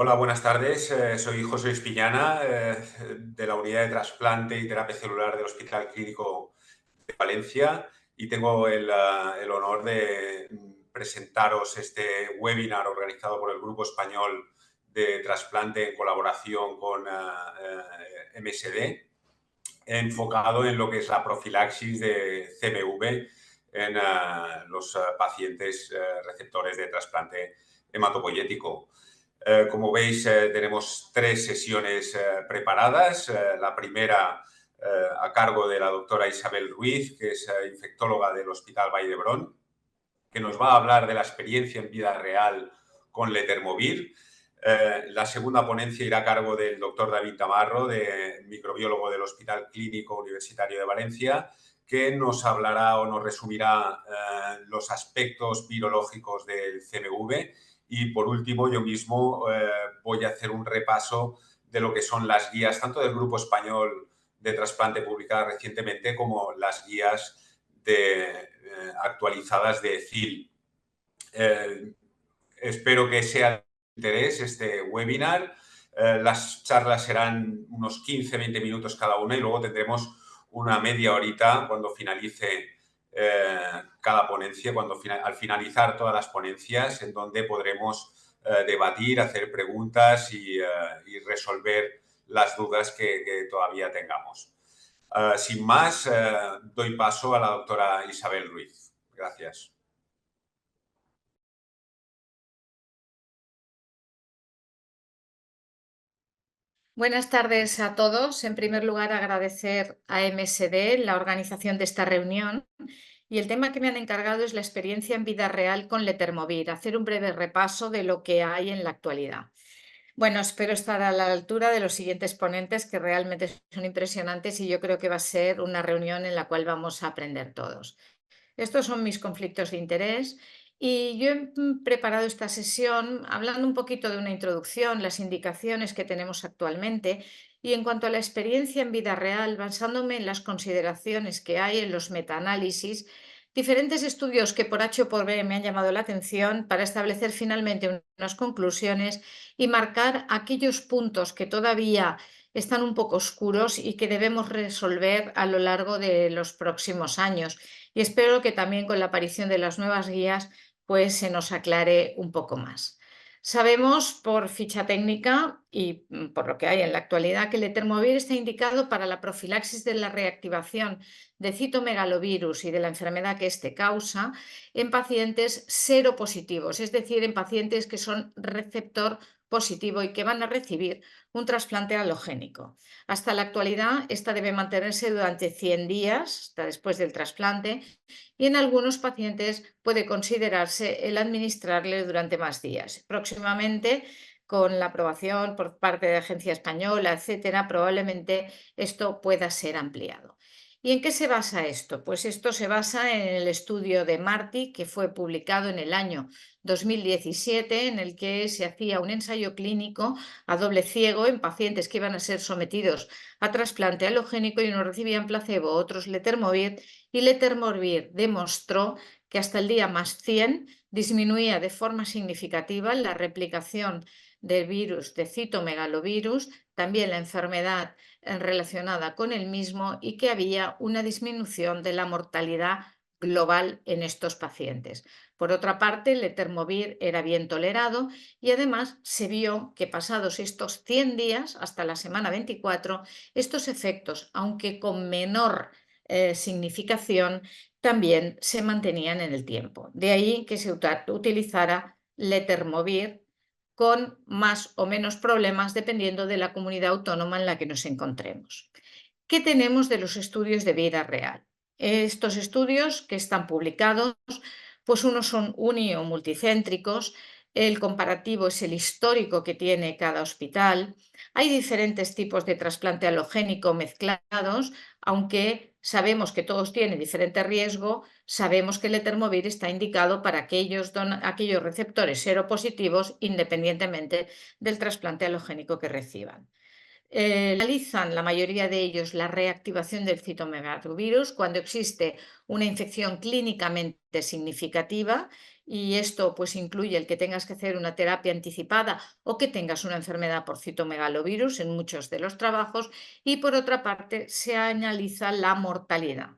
Hola, buenas tardes. Soy José Espiñana, de la Unidad de Trasplante y Terapia Celular del Hospital Clínico de Valencia y tengo el honor de presentaros este webinar organizado por el Grupo Español de Trasplante en colaboración con MSD, enfocado en lo que es la profilaxis de CMV en los pacientes receptores de trasplante hematopoyético. Como veis, tenemos 3 sesiones preparadas. La primera a cargo de la doctora Isabel Ruiz, que es infectóloga del Hospital Vall d'Hebron, que nos va a hablar de la experiencia en vida real con Letermovir. La segunda ponencia irá a cargo del doctor David Tamarro, microbiólogo del Hospital Clínico Universitario de Valencia, que nos hablará o nos resumirá los aspectos virológicos del CMV. Y por último, yo mismo voy a hacer un repaso de lo que son las guías, tanto del Grupo Español de Trasplante publicadas recientemente como las guías actualizadas de CIL. Espero que sea de interés este webinar. Las charlas serán unos 15-20 minutos cada una y luego tendremos una media horita cuando finalice cada ponencia, al finalizar todas las ponencias, en donde podremos debatir, hacer preguntas y resolver las dudas que todavía tengamos. Sin más, doy paso a la doctora Isabel Ruiz. Gracias. Buenas tardes a todos. En primer lugar, agradecer a MSD la organización de esta reunión y el tema que me han encargado es la experiencia en vida real con Letermovir, hacer un breve repaso de lo que hay en la actualidad. Bueno, espero estar a la altura de los siguientes ponentes que realmente son impresionantes y yo creo que va a ser una reunión en la cual vamos a aprender todos. Estos son mis conflictos de interés y yo he preparado esta sesión hablando un poquito de una introducción, las indicaciones que tenemos actualmente y en cuanto a la experiencia en vida real, basándome en las consideraciones que hay en los metaanálisis, diferentes estudios que por H o por B me han llamado la atención para establecer finalmente unas conclusiones y marcar aquellos puntos que todavía están un poco oscuros y que debemos resolver a lo largo de los próximos años y espero que también con la aparición de las nuevas guías pues se nos aclare un poco más. Sabemos por ficha técnica y por lo que hay en la actualidad que el Letermovir está indicado para la profilaxis de la reactivación de citomegalovirus y de la enfermedad que éste causa en pacientes seropositivos, es decir, en pacientes que son receptor positivo y que van a recibir un trasplante halogénico. Hasta la actualidad, esta debe mantenerse durante 100 días, hasta después del trasplante, y en algunos pacientes puede considerarse el administrarle durante más días. Próximamente, con la aprobación por parte de la Agencia Española, etcétera, probablemente esto pueda ser ampliado. ¿Y en qué se basa esto? Pues esto se basa en el estudio de Marty, que fue publicado en el año 2017, en el que se hacía un ensayo clínico a doble ciego en pacientes que iban a ser sometidos a trasplante halogénico y unos recibían placebo, otros Letermovir, y Letermovir demostró que hasta el día +100 disminuía de forma significativa la replicación del virus de citomegalovirus, también la enfermedad relacionada con el mismo y que había una disminución de la mortalidad global en estos pacientes. Por otra parte, el Letermovir era bien tolerado y además se vio que pasados estos 100 días, hasta la semana 24, estos efectos, aunque con menor significación, también se mantenían en el tiempo. De ahí que se utilizara Letermovir con más o menos problemas dependiendo de la comunidad autónoma en la que nos encontremos. ¿Qué tenemos de los estudios de vida real? Estos estudios que están publicados, pues unos son uni o multicéntricos, el comparativo es el histórico que tiene cada hospital. Hay diferentes tipos de trasplante halogénico mezclados, aunque sabemos que todos tienen diferente riesgo, sabemos que el Letermovir está indicado para aquellos receptores seropositivos independientemente del trasplante halogénico que reciban. Analizan la mayoría de ellos la reactivación del citomegalovirus cuando existe una infección clínicamente significativa y esto pues incluye el que tengas que hacer una terapia anticipada o que tengas una enfermedad por citomegalovirus en muchos de los trabajos, y por otra parte se analiza la mortalidad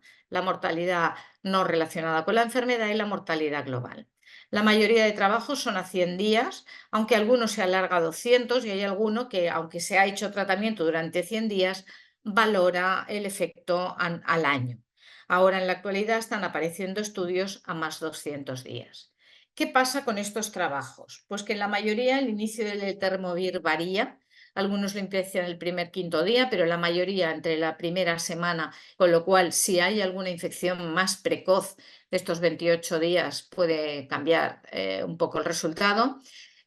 no relacionada con la enfermedad y la mortalidad global. La mayoría de trabajos son a 100 días, aunque algunos se alarga a 200, y hay alguno que, aunque se ha hecho tratamiento durante 100 días, valora el efecto al año. Ahora, en la actualidad, están apareciendo estudios a más 200 días. ¿Qué pasa con estos trabajos? Pues que en la mayoría el inicio del Letermovir varía. Algunos lo empiezan el primer quinto día, pero la mayoría entre la primera semana, con lo cual si hay alguna infección más precoz de estos 28 días puede cambiar un poco el resultado.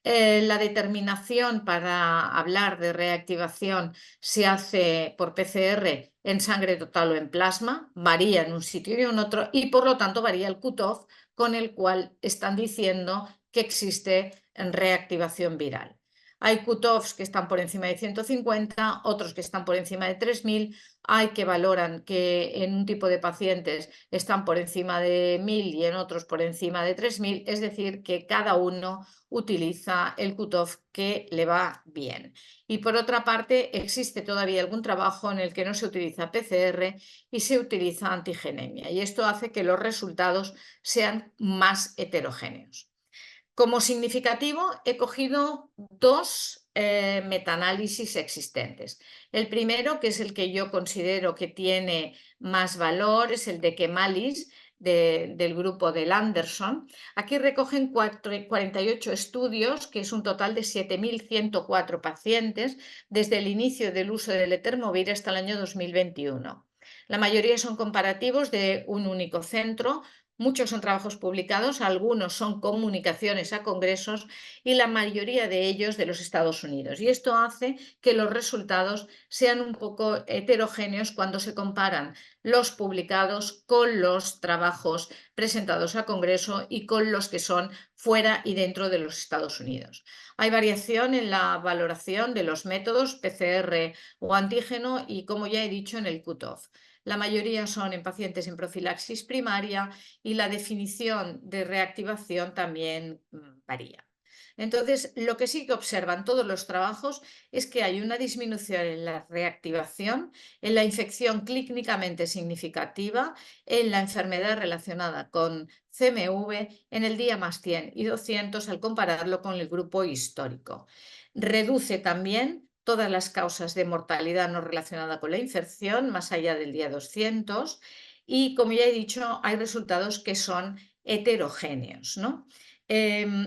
La determinación para hablar de reactivación se hace por PCR en sangre total o en plasma, varía en un sitio y en otro, y por lo tanto varía el cutoff con el cual están diciendo que existe reactivación viral. Hay cutoffs que están por encima de 150, otros que están por encima de 3000, hay que valoran que en un tipo de pacientes están por encima de 1000 y en otros por encima de 3000, es decir, que cada uno utiliza el cutoff que le va bien. Y por otra parte, existe todavía algún trabajo en el que no se utiliza PCR y se utiliza antigenemia, y esto hace que los resultados sean más heterogéneos. Como significativo, he cogido dos metaanálisis existentes. El primero, que es el que yo considero que tiene más valor, es el de Kemalis, del grupo del Anderson. Aquí recogen 48 estudios, que es un total de 7.104 pacientes, desde el inicio del uso del Letermovir hasta el año 2021. La mayoría son comparativos de un único centro. Muchos son trabajos publicados, algunos son comunicaciones a congresos y la mayoría de ellos de los Estados Unidos. Y esto hace que los resultados sean un poco heterogéneos cuando se comparan los publicados con los trabajos presentados a congreso y con los que son fuera y dentro de los Estados Unidos. Hay variación en la valoración de los métodos PCR o antígeno y, como ya he dicho, en el cutoff. La mayoría son en pacientes en profilaxis primaria y la definición de reactivación también varía. Entonces, lo que sí que observan todos los trabajos es que hay una disminución en la reactivación, en la infección clínicamente significativa, en la enfermedad relacionada con CMV en el día más 100 y 200 al compararlo con el grupo histórico. Reduce también todas las causas de mortalidad no relacionada con la infección más allá del día 200, y, como ya he dicho, hay resultados que son heterogéneos, ¿no?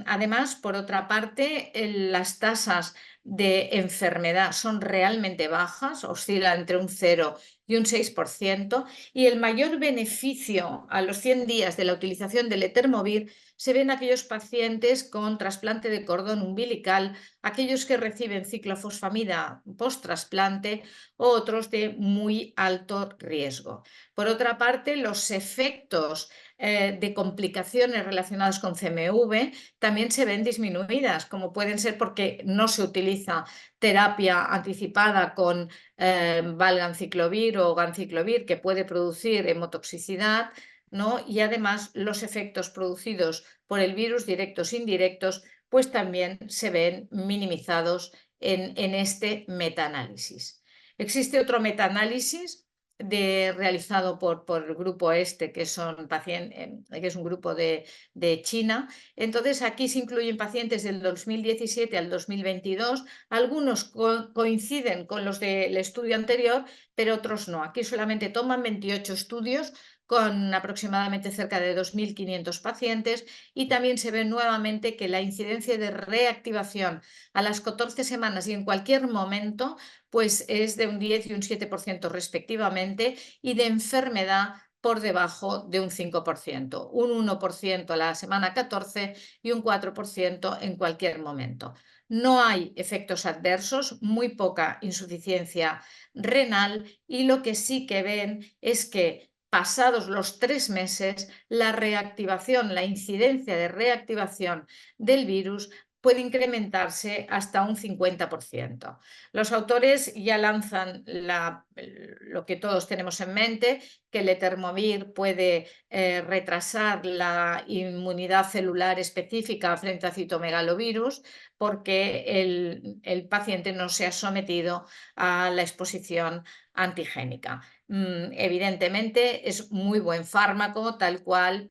Además, por otra parte, las tasas de enfermedad son realmente bajas, oscilan entre un 0 y un 6%, y el mayor beneficio a los 100 días de la utilización del Letermovir se ven aquellos pacientes con trasplante de cordón umbilical, aquellos que reciben ciclofosfamida post-trasplante o otros de muy alto riesgo. Por otra parte, los efectos de complicaciones relacionadas con CMV también se ven disminuidas, como pueden ser porque no se utiliza terapia anticipada con valganciclovir o ganciclovir, que puede producir hemotoxicidad, ¿no? Y además los efectos producidos por el virus, directos e indirectos, pues también se ven minimizados en este metaanálisis. Existe otro metaanálisis realizado por el grupo que son que es un grupo de China. Entonces, aquí se incluyen pacientes del 2017 al 2022. Algunos coinciden con los del estudio anterior, pero otros no. Aquí solamente toman 28 estudios con aproximadamente cerca de 2.500 pacientes, y también se ve nuevamente que la incidencia de reactivación a las 14 semanas y en cualquier momento pues es de un 10 y un 7% respectivamente, y de enfermedad por debajo de un 5%, un 1% a la semana 14 y un 4% en cualquier momento. No hay efectos adversos, muy poca insuficiencia renal, y lo que sí que ven es que pasados los 3 meses, la reactivación, la incidencia de reactivación del virus puede incrementarse hasta un 50%. Los autores ya lanzan lo que todos tenemos en mente, que el letermovir puede retrasar la inmunidad celular específica frente a citomegalovirus porque el paciente no se ha sometido a la exposición antigénica. Evidentemente es muy buen fármaco, tal cual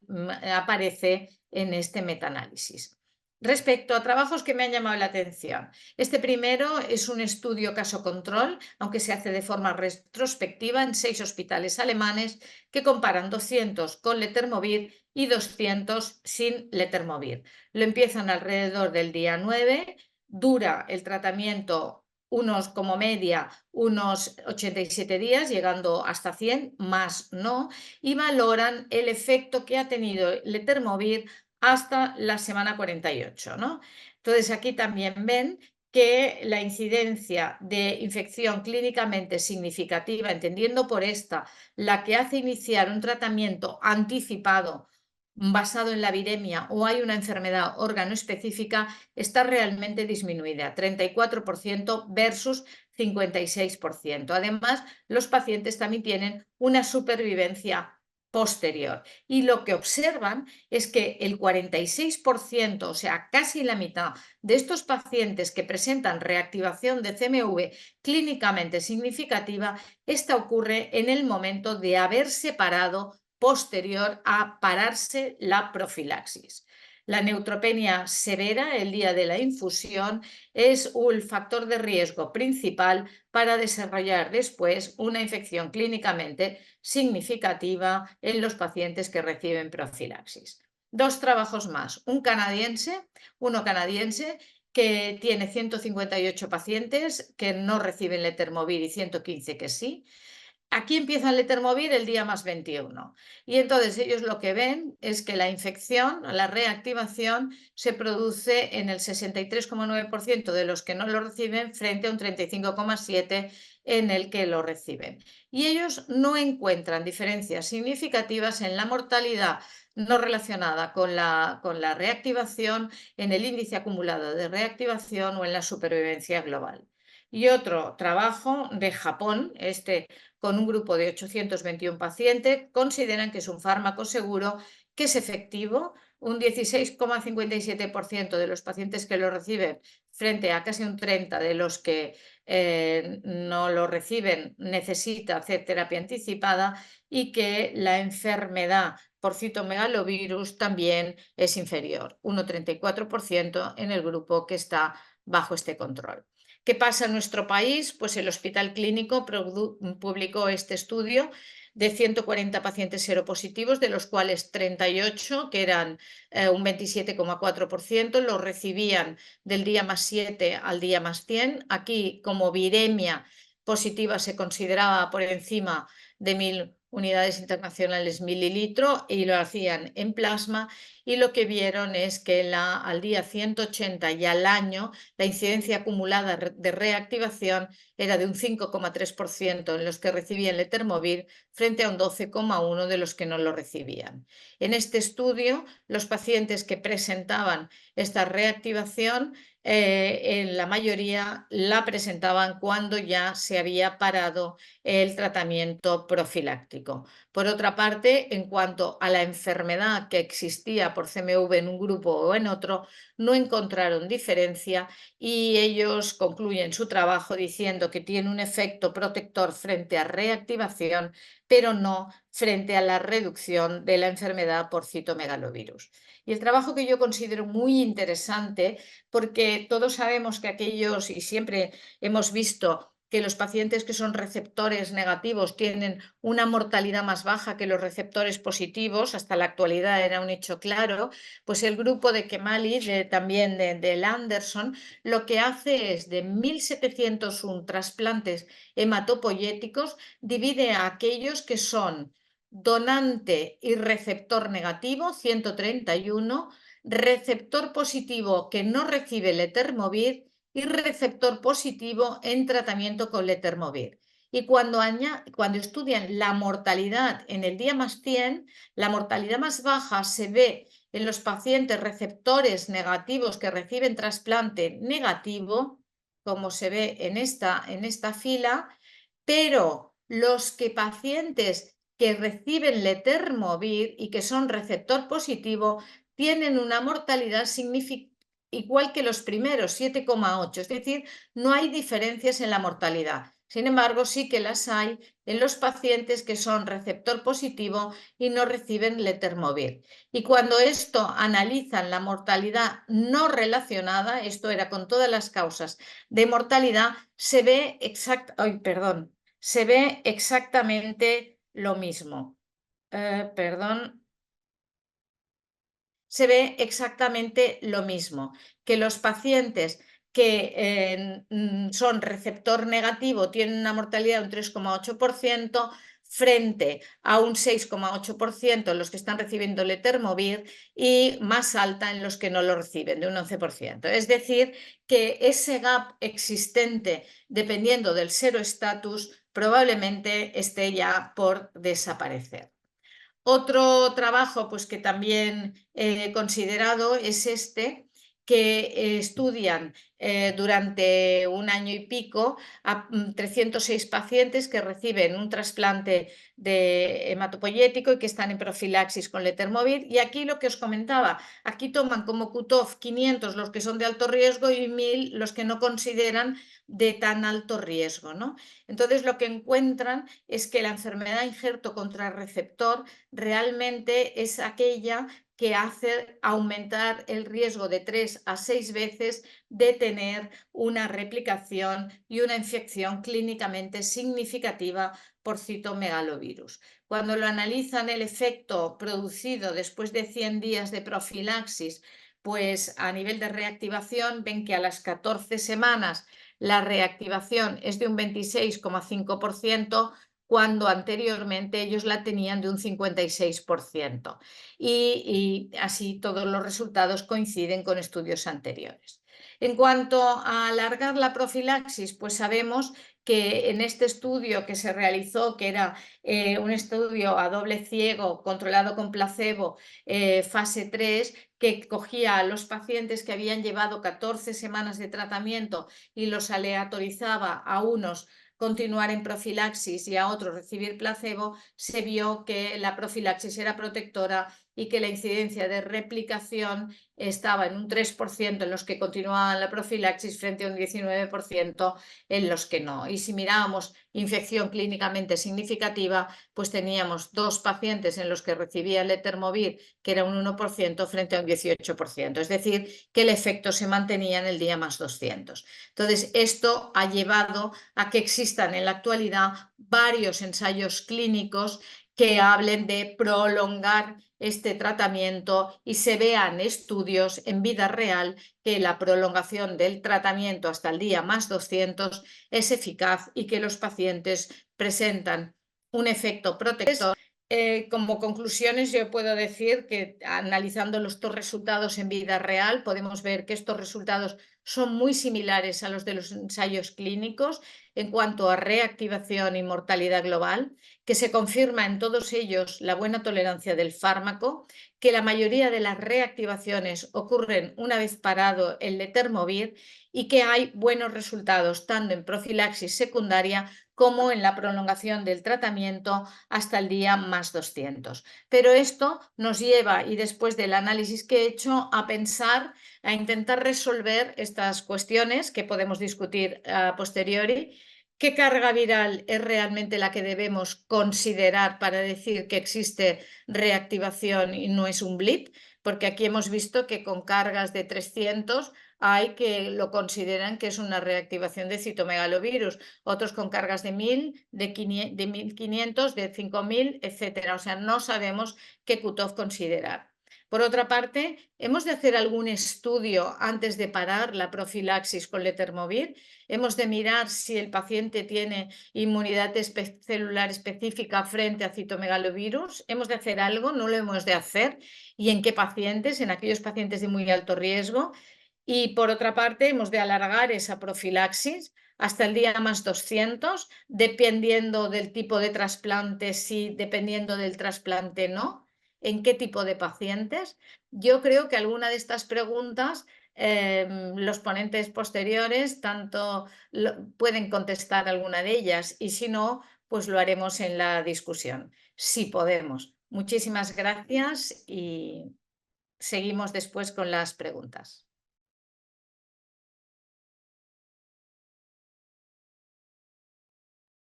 aparece en este metaanálisis. Respecto a trabajos que me han llamado la atención, este primero es un estudio caso-control, aunque se hace de forma retrospectiva en 6 hospitales alemanes que comparan 200 con letermovir y 200 sin letermovir. Lo empiezan alrededor del día 9, dura el tratamiento como media unos 87 días, llegando hasta 100, más no, y valoran el efecto que ha tenido letermovir hasta la semana 48, ¿no? Entonces aquí también ven que la incidencia de infección clínicamente significativa, entendiendo por esta la que hace iniciar un tratamiento anticipado basado en la viremia o hay una enfermedad órgano específica, está realmente disminuida, 34% versus 56%. Además, los pacientes también tienen una supervivencia posterior y lo que observan es que el 46%, o sea, casi la mitad de estos pacientes que presentan reactivación de CMV clínicamente significativa, esta ocurre en el momento de haber separado posterior a pararse la profilaxis. La neutropenia severa el día de la infusión es el factor de riesgo principal para desarrollar después una infección clínicamente significativa en los pacientes que reciben profilaxis. 2 trabajos más, uno canadiense que tiene 158 pacientes que no reciben letermovir y 115 que sí. Aquí empieza el letermovir el día más 21 y entonces ellos lo que ven es que la infección, la reactivación, se produce en el 63,9% de los que no lo reciben frente a un 35,7% en el que lo reciben. Y ellos no encuentran diferencias significativas en la mortalidad no relacionada con la reactivación, en el índice acumulado de reactivación o en la supervivencia global. Y otro trabajo de Japón, con un grupo de 821 pacientes, consideran que es un fármaco seguro, que es efectivo, un 16,57% de los pacientes que lo reciben frente a casi un 30% de los que no lo reciben necesita hacer terapia anticipada y que la enfermedad por citomegalovirus también es inferior, 1,34% en el grupo que está bajo este control. ¿Qué pasa en nuestro país? Pues el Hospital Clínico publicó este estudio de 140 pacientes seropositivos, de los cuales 38, que eran un 27,4%, los recibían del día más 7 al día más 100. Aquí, como viremia positiva, se consideraba por encima de 1000 unidades internacionales mililitro y lo hacían en plasma, y lo que vieron es que al día 180 y al año la incidencia acumulada de reactivación era de un 5,3% en los que recibían letermovir frente a un 12,1% de los que no lo recibían. En este estudio, los pacientes que presentaban esta reactivación, en la mayoría la presentaban cuando ya se había parado el tratamiento profiláctico. Por otra parte, en cuanto a la enfermedad que existía por CMV en un grupo o en otro, no encontraron diferencia y ellos concluyen su trabajo diciendo que tiene un efecto protector frente a reactivación, pero no frente a la reducción de la enfermedad por citomegalovirus. Y el trabajo que yo considero muy interesante, porque todos sabemos que aquellos, y siempre hemos visto que los pacientes que son receptores negativos tienen una mortalidad más baja que los receptores positivos, hasta la actualidad era un hecho claro, pues el grupo de Kemali, también del Anderson, lo que hace es de 1.701 trasplantes hematopoyéticos, divide a aquellos que son donante y receptor negativo, 131, receptor positivo que no recibe letermovir y receptor positivo en tratamiento con letermovir. Y cuando estudian la mortalidad en el día más 100, la mortalidad más baja se ve en los pacientes receptores negativos que reciben trasplante negativo, como se ve en esta fila, pero los pacientes que reciben letermovir y que son receptor positivo tienen una mortalidad igual que los primeros, 7,8, es decir, no hay diferencias en la mortalidad. Sin embargo, sí que las hay en los pacientes que son receptor positivo y no reciben letermovir. Y cuando esto analizan la mortalidad no relacionada, esto era con todas las causas de mortalidad, se ve exactamente lo mismo. Se ve exactamente lo mismo, que los pacientes que son receptor negativo tienen una mortalidad de un 3,8% frente a un 6,8% en los que están recibiendo letermovir y más alta en los que no lo reciben, de un 11%. Es decir, que ese gap existente, dependiendo del seroestatus, probablemente esté ya por desaparecer. Otro trabajo pues, que también he considerado es que estudian durante un año y pico a 306 pacientes que reciben un trasplante de hematopoyético y que están en profilaxis con letermovir. Y aquí lo que os comentaba, aquí toman como cutoff 500 los que son de alto riesgo y 1000 los que no consideran de tan alto riesgo, ¿no? Entonces lo que encuentran es que la enfermedad injerto contrarreceptor realmente es aquella que hace aumentar el riesgo de 3 a 6 veces de tener una replicación y una infección clínicamente significativa por citomegalovirus. Cuando lo analizan el efecto producido después de 100 días de profilaxis, pues a nivel de reactivación ven que a las 14 semanas la reactivación es de un 26,5%, cuando anteriormente ellos la tenían de un 56%. Y así todos los resultados coinciden con estudios anteriores. En cuanto a alargar la profilaxis, pues sabemos que en este estudio que se realizó, que era un estudio a doble ciego controlado con placebo, fase 3, que cogía a los pacientes que habían llevado 14 semanas de tratamiento y los aleatorizaba a unos continuar en profilaxis y a otros recibir placebo, se vio que la profilaxis era protectora y que la incidencia de replicación estaba en un 3% en los que continuaban la profilaxis frente a un 19% en los que no. Y si mirábamos infección clínicamente significativa, pues teníamos 2 pacientes en los que recibía el letermovir, que era un 1% frente a un 18%. Es decir, que el efecto se mantenía en el día más 200. Entonces, esto ha llevado a que existan en la actualidad varios ensayos clínicos que hablen de prolongar este tratamiento y se vean estudios en vida real que la prolongación del tratamiento hasta el día más 200 es eficaz y que los pacientes presentan un efecto protector. Como conclusiones, yo puedo decir que analizando estos resultados en vida real, podemos ver que estos resultados son muy similares a los de los ensayos clínicos en cuanto a reactivación y mortalidad global, que se confirma en todos ellos la buena tolerancia del fármaco, que la mayoría de las reactivaciones ocurren una vez parado el letermovir y que hay buenos resultados tanto en profilaxis secundaria como en la prolongación del tratamiento hasta el día más 200. Pero esto nos lleva, y después del análisis que he hecho, a pensar, a intentar resolver estas cuestiones que podemos discutir a posteriori. ¿Qué carga viral es realmente la que debemos considerar para decir que existe reactivación y no es un blip? Porque aquí hemos visto que con cargas de 300 hay que lo consideran que es una reactivación de citomegalovirus, otros con cargas de 1000, de 1500, de 5000, etcétera. O sea, no sabemos qué cutoff considerar. Por otra parte, ¿hemos de hacer algún estudio antes de parar la profilaxis con letermovir? ¿Hemos de mirar si el paciente tiene inmunidad celular específica frente a citomegalovirus? ¿Hemos de hacer algo? ¿No lo hemos de hacer? ¿Y en qué pacientes? En aquellos pacientes de muy alto riesgo. Y por otra parte, hemos de alargar esa profilaxis hasta el día más 200, dependiendo del tipo de trasplante, sí, dependiendo del trasplante, no. en qué tipo de pacientes. Yo creo que alguna de estas preguntas los ponentes posteriores pueden contestar alguna de ellas y si no, pues lo haremos en la discusión, si podemos. Muchísimas gracias y seguimos después con las preguntas.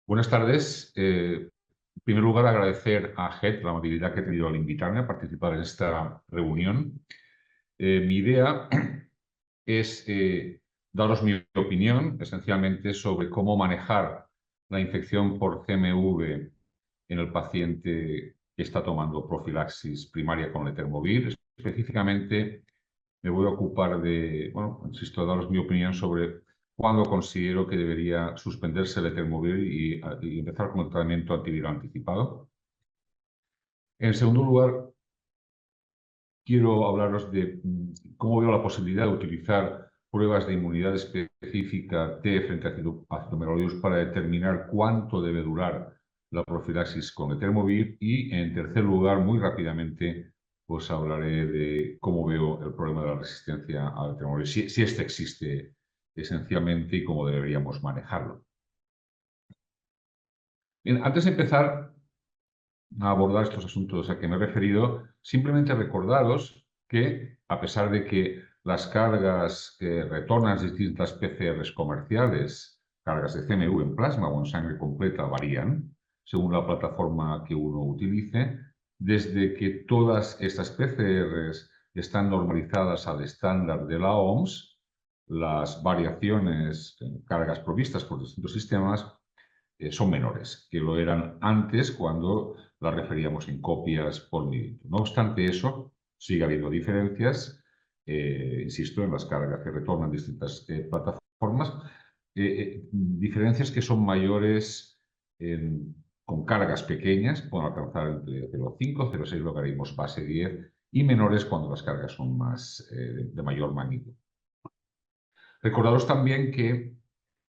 Buenas tardes. En primer lugar, agradecer a GET la amabilidad que ha tenido al invitarme a participar en esta reunión. Mi idea es daros mi opinión, esencialmente, sobre cómo manejar la infección por CMV en el paciente que está tomando profilaxis primaria con letermovir. Específicamente, me voy a ocupar de, bueno, insisto, daros mi opinión sobre cuándo considero que debería suspenderse el letermovir y empezar con el tratamiento antiviral anticipado. En segundo lugar, quiero hablaros de cómo veo la posibilidad de utilizar pruebas de inmunidad específica T frente a Cytomegalovirus para determinar cuánto debe durar la profilaxis con letermovir. Y en tercer lugar, muy rápidamente, pues hablaré de cómo veo el problema de la resistencia al letermovir, si este existe esencialmente y cómo deberíamos manejarlo. Bien, antes de empezar a abordar estos asuntos a que me he referido, simplemente recordaros que, a pesar de que las cargas que retornan distintas PCRs comerciales, cargas de CMV en plasma o en sangre completa, varían según la plataforma que uno utilice, desde que todas estas PCRs están normalizadas al estándar de la OMS, las variaciones en cargas provistas por distintos sistemas son menores que lo eran antes cuando las referíamos en copias por mililitro. No obstante eso, sigue habiendo diferencias, insisto, en las cargas que retornan distintas plataformas, diferencias que son mayores con cargas pequeñas, pueden alcanzar entre 0,5 y 0,6 logaritmos base 10 y menores cuando las cargas son más de mayor magnitud. Recordaros también que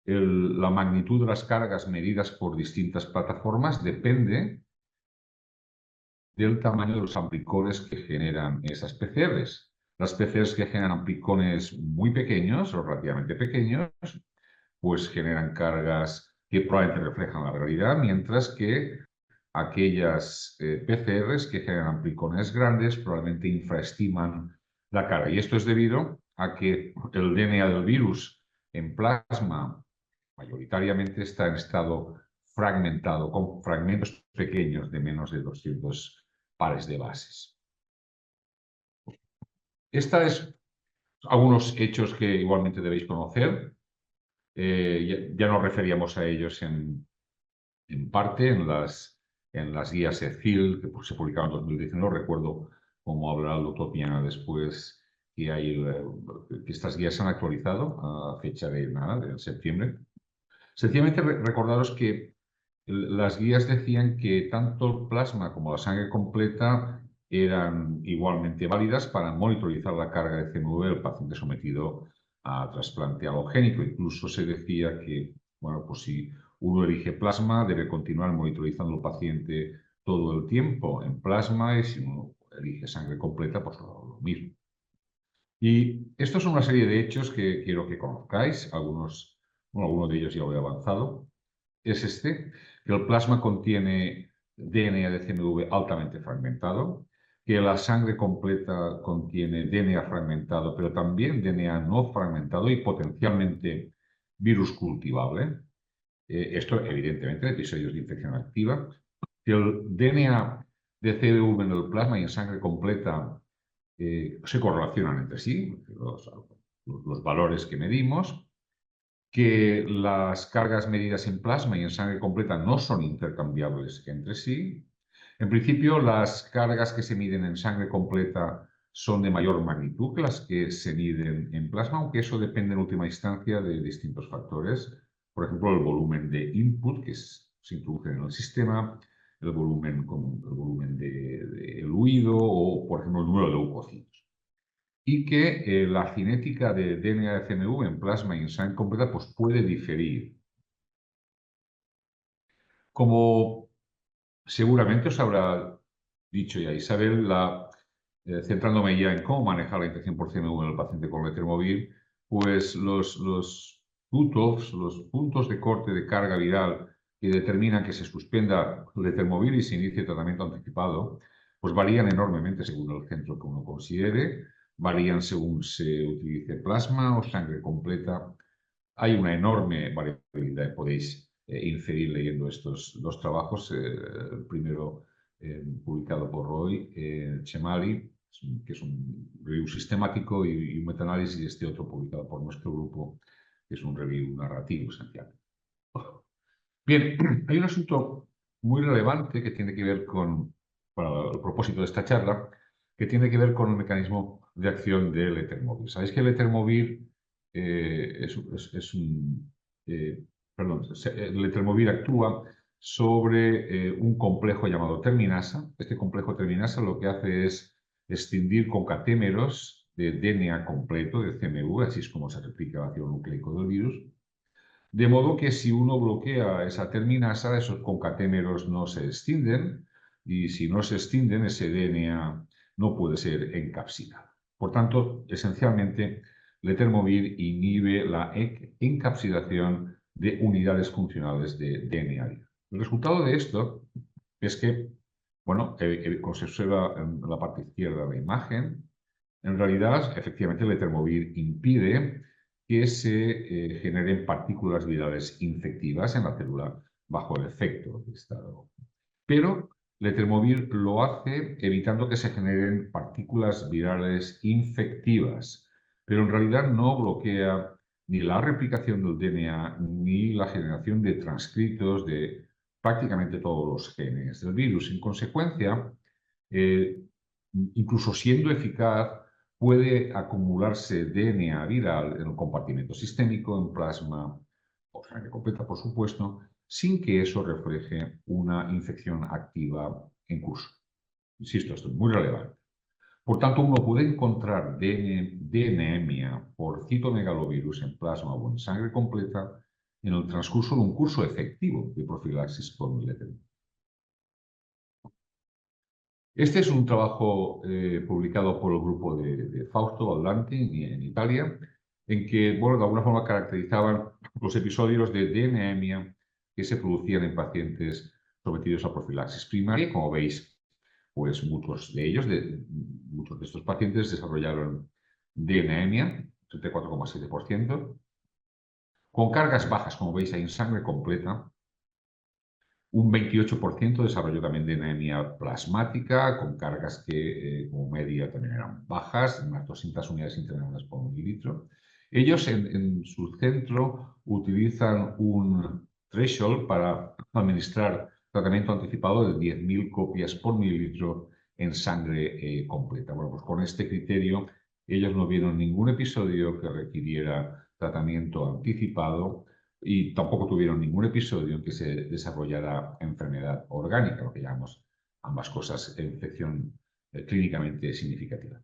la magnitud de las cargas medidas por distintas plataformas depende del tamaño de los amplicones que generan esas PCRs. Las PCRs que generan amplicones muy pequeños o relativamente pequeños, pues generan cargas que probablemente reflejan la realidad, mientras que aquellas PCRs que generan amplicones grandes probablemente infraestiman la carga. Y esto es debido a que el DNA del virus en plasma mayoritariamente está en estado fragmentado, con fragmentos pequeños de menos de 200 pares de bases. Estos es algunos hechos que igualmente debéis conocer. Ya nos referíamos a ellos en parte en las guías ECIL que se publicaron en 2019. Recuerdo, como hablará el doctor Piana después, que estas guías se han actualizado a fecha de septiembre. Sencillamente recordaros que las guías decían que tanto el plasma como la sangre completa eran igualmente válidas para monitorizar la carga de CMV del paciente sometido a trasplante alogénico. Incluso se decía que, bueno, pues si uno elige plasma, debe continuar monitorizando al paciente todo el tiempo en plasma, y si uno elige sangre completa, pues lo mismo. Y estos son una serie de hechos que quiero que conozcáis. Algunos de ellos ya lo he avanzado. Es que el plasma contiene DNA de CMV altamente fragmentado, que la sangre completa contiene DNA fragmentado, pero también DNA no fragmentado y potencialmente virus cultivable. Esto, evidentemente, en episodios de infección activa. Que el DNA de CMV en el plasma y en sangre completa se correlacionan entre sí, los valores que medimos, que las cargas medidas en plasma y en sangre completa no son intercambiables entre sí. En principio, las cargas que se miden en sangre completa son de mayor magnitud que las que se miden en plasma, aunque eso depende en última instancia de distintos factores. Por ejemplo, el volumen de input que se introduce en el sistema, el volumen de eluido o, por ejemplo, el número de leucocitos. Y que la cinética de DNA de CMV en plasma y en sangre completa pues puede diferir. Como seguramente os habrá dicho ya Isabel, centrándome ya en cómo manejar la infección por CMV en el paciente con letermovir, pues los cutoffs, los puntos de corte de carga viral que determinan que se suspenda letermovir y se inicie tratamiento anticipado, pues varían enormemente según el centro que uno considere, varían según se utilice plasma o sangre completa. Hay una enorme variabilidad, podéis inferir leyendo estos dos trabajos. El primero publicado por Roy Cemali, que es un review sistemático y un metaanálisis, y este otro publicado por nuestro grupo, que es un review narrativo esencial. Bien, hay un asunto muy relevante que tiene que ver para el propósito de esta charla, que tiene que ver con el mecanismo de acción del letermovir. Sabéis que el letermovir el letermovir actúa sobre un complejo llamado terminasa. Este complejo terminasa lo que hace es escindir concatémeros de DNA completo, de CMV, así es como se replica el ácido nucleico del virus. De modo que si uno bloquea esa terminasa, esos concatémeros no se extienden, y si no se extienden, ese DNA no puede ser encapsidado. Por tanto, esencialmente, letermovir inhibe la encapsidación de unidades funcionales de DNA. El resultado de esto es que, bueno, como se observa en la parte izquierda de la imagen, en realidad, efectivamente, el letermovir impide que se generen partículas virales infectivas en la célula bajo el efecto de esta. Pero letermovir lo hace evitando que se generen partículas virales infectivas, pero en realidad no bloquea ni la replicación del DNA ni la generación de transcritos de prácticamente todos los genes del virus. En consecuencia, incluso siendo eficaz, puede acumularse DNA viral en el compartimento sistémico, en plasma o sangre completa, por supuesto, sin que eso refleje una infección activa en curso. Insisto, esto es muy relevante. Por tanto, uno puede encontrar DNemia por citomegalovirus en plasma o en sangre completa en el transcurso de un curso efectivo de profilaxis por letermovir. Este es un trabajo publicado por el grupo de Fausto Valdanti en Italia, en que, bueno, de alguna forma caracterizaban los episodios de DNemia que se producían en pacientes sometidos a profilaxis primaria. Como veis, pues muchos de estos pacientes desarrollaron DNemia, 34,7%, con cargas bajas, como veis ahí en sangre completa. Un 28% desarrolló también de anemia plasmática, con cargas que como media también eran bajas, unas 200 unidades internacionales por mililitro. Ellos en su centro utilizan un threshold para administrar tratamiento anticipado de 10.000 copias por mililitro en sangre completa. Bueno, pues con este criterio ellos no vieron ningún episodio que requiriera tratamiento anticipado, y tampoco tuvieron ningún episodio en que se desarrollara enfermedad orgánica, lo que llamamos ambas cosas infección clínicamente significativa.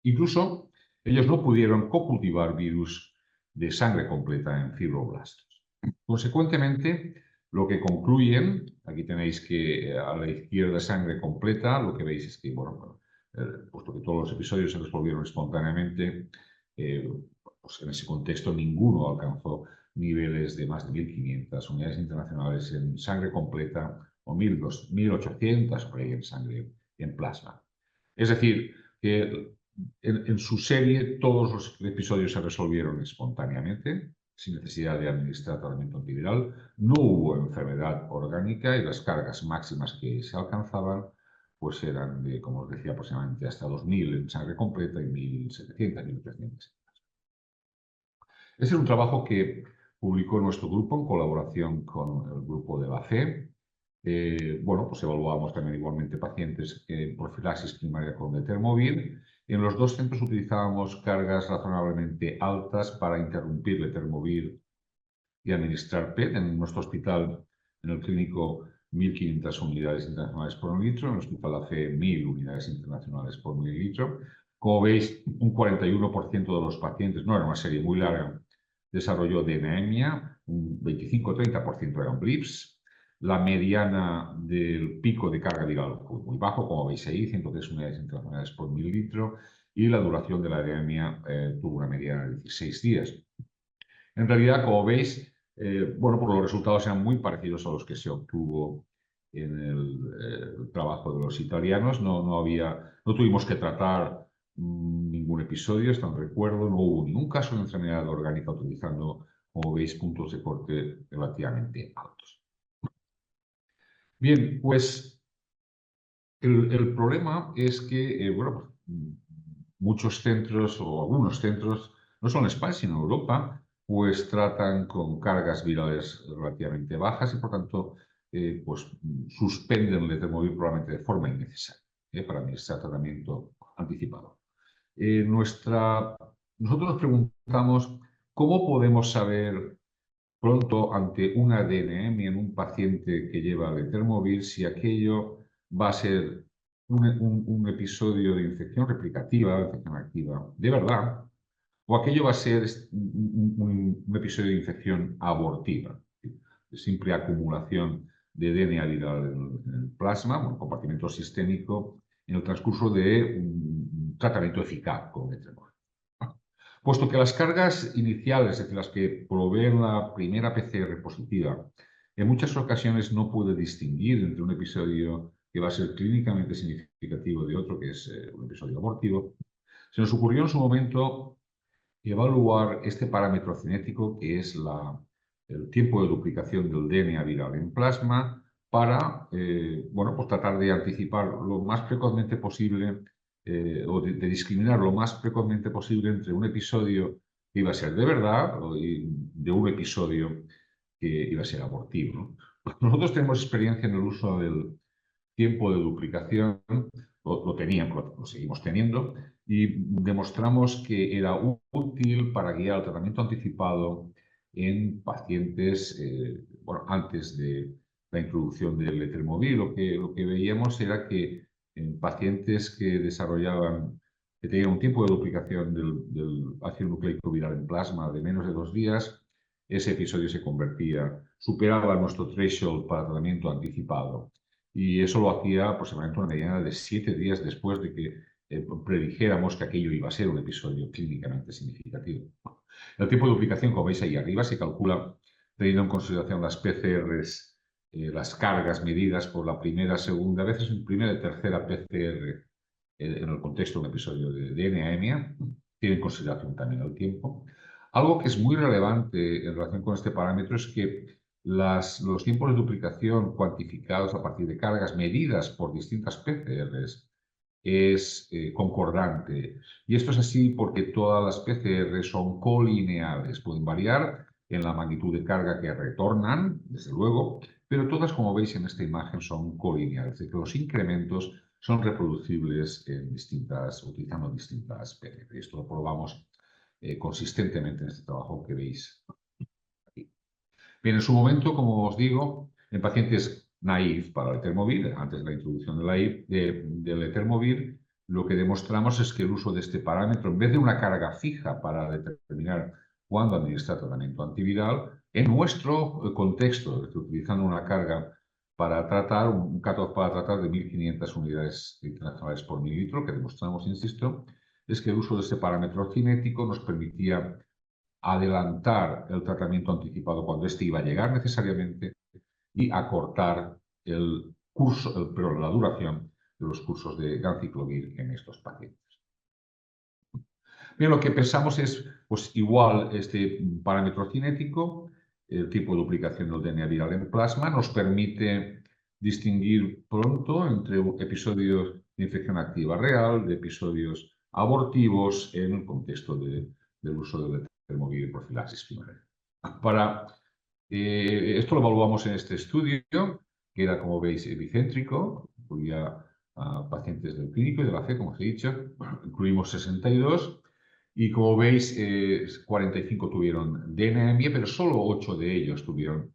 Incluso ellos no pudieron cocultivar virus de sangre completa en fibroblastos. Consecuentemente, lo que concluyen, aquí tenéis que a la izquierda sangre completa, lo que veis es que, bueno, puesto que todos los episodios se resolvieron espontáneamente, pues en ese contexto ninguno alcanzó niveles de más de 1.500 unidades internacionales en sangre completa o 1.800 por ahí en sangre en plasma. Es decir, que en su serie todos los episodios se resolvieron espontáneamente, sin necesidad de administrar tratamiento antiviral. No hubo enfermedad orgánica y las cargas máximas que se alcanzaban pues eran de, como os decía, aproximadamente hasta 2.000 en sangre completa y 1.700, 1.300. Ese es un trabajo que publicó nuestro grupo en colaboración con el grupo de la FE. Bueno, pues evaluamos también igualmente pacientes en profilaxis primaria con letermovir. En los dos centros utilizábamos cargas razonablemente altas para interrumpir letermovir y administrar PET. En nuestro hospital, en el clínico, 1.500 unidades internacionales por mililitro, en el hospital AFE 1.000 unidades internacionales por mililitro. Como veis, un 41% de los pacientes, no era una serie muy larga, desarrolló DNemia, un 25-30% eran blips. La mediana del pico de carga viral fue muy bajo, como veis ahí, 103 unidades internacionales por mililitro, y la duración de la anemia tuvo una mediana de 16 días. En realidad, como veis, bueno, pues los resultados eran muy parecidos a los que se obtuvo en el trabajo de los italianos. No tuvimos que tratar ningún episodio, hasta donde recuerdo, no hubo ningún caso de enfermedad orgánica utilizando, como veis, puntos de corte relativamente altos. Bien, pues el problema es que, bueno, muchos centros o algunos centros, no solo en España, sino en Europa, pues tratan con cargas virales relativamente bajas y, por tanto, pues suspenden el letermovir probablemente de forma innecesaria para administrar tratamiento anticipado. Nosotros nos preguntamos cómo podemos saber pronto ante una anemia en un paciente que lleva letermovir si aquello va a ser un episodio de infección replicativa, infección activa, de verdad, o aquello va a ser un episodio de infección abortiva, de simple acumulación de DNA viral en el plasma, un compartimento sistémico, en el transcurso de un tratamiento eficaz con letermovir. Puesto que las cargas iniciales, es decir, las que proveen la primera PCR positiva, en muchas ocasiones no puede distinguir entre un episodio que va a ser clínicamente significativo de otro que es un episodio abortivo, se nos ocurrió en su momento evaluar este parámetro cinético que es el tiempo de duplicación del DNA viral en plasma para bueno, pues tratar de anticipar lo más precozmente posible o de discriminar lo más precozmente posible entre un episodio que iba a ser de verdad y de un episodio que iba a ser abortivo, ¿no? Nosotros tenemos experiencia en el uso del tiempo de duplicación, lo teníamos, lo seguimos teniendo, y demostramos que era útil para guiar el tratamiento anticipado en pacientes, bueno, antes de la introducción del letermovir. Lo que veíamos era que en pacientes que tenían un tiempo de duplicación del ácido nucleico viral en plasma de menos de 2 días, ese episodio superaba nuestro threshold para tratamiento anticipado. Y eso lo hacía aproximadamente una mediana de 7 días después de que predijéramos que aquello iba a ser un episodio clínicamente significativo. El tiempo de duplicación, como veis ahí arriba, se calcula teniendo en consideración las PCRs, las cargas medidas por la primera, segunda, a veces en primera y tercera PCR en el contexto de un episodio de anemia, tiene en consideración también el tiempo. Algo que es muy relevante en relación con este parámetro es que los tiempos de duplicación cuantificados a partir de cargas medidas por distintas PCRs es concordante. Y esto es así porque todas las PCR son colineales. Pueden variar en la magnitud de carga que retornan, desde luego, pero todas, como veis en esta imagen, son colineales. Es decir, que los incrementos son reproducibles utilizando distintas PCR. Esto lo probamos consistentemente en este trabajo que veis aquí. Bien, en su momento, como os digo, en pacientes naïf para el letermovir, antes de la introducción del letermovir, lo que demostramos es que el uso de este parámetro, en vez de una carga fija para determinar cuándo administrar tratamiento antiviral, en nuestro contexto, utilizando una carga para tratar, un cutoff para tratar de 1.500 unidades internacionales por mililitro, lo que demostramos, insisto, es que el uso de este parámetro cinético nos permitía adelantar el tratamiento anticipado cuando éste iba a llegar necesariamente y acortar la duración de los cursos de ganciclovir en estos pacientes. Bien, lo que pensamos es, pues igual este parámetro cinético, el tipo de duplicación del DNA viral en plasma, nos permite distinguir pronto entre episodios de infección activa real, de episodios abortivos en el contexto del uso del letermovir y profilaxis primaria. Esto lo evaluamos en este estudio, que era, como veis, bicéntrico, incluía a pacientes del clínico y de la fe, como os he dicho, incluimos 62, y como veis, 45 tuvieron DNAMIA, pero solo 8 de ellos tuvieron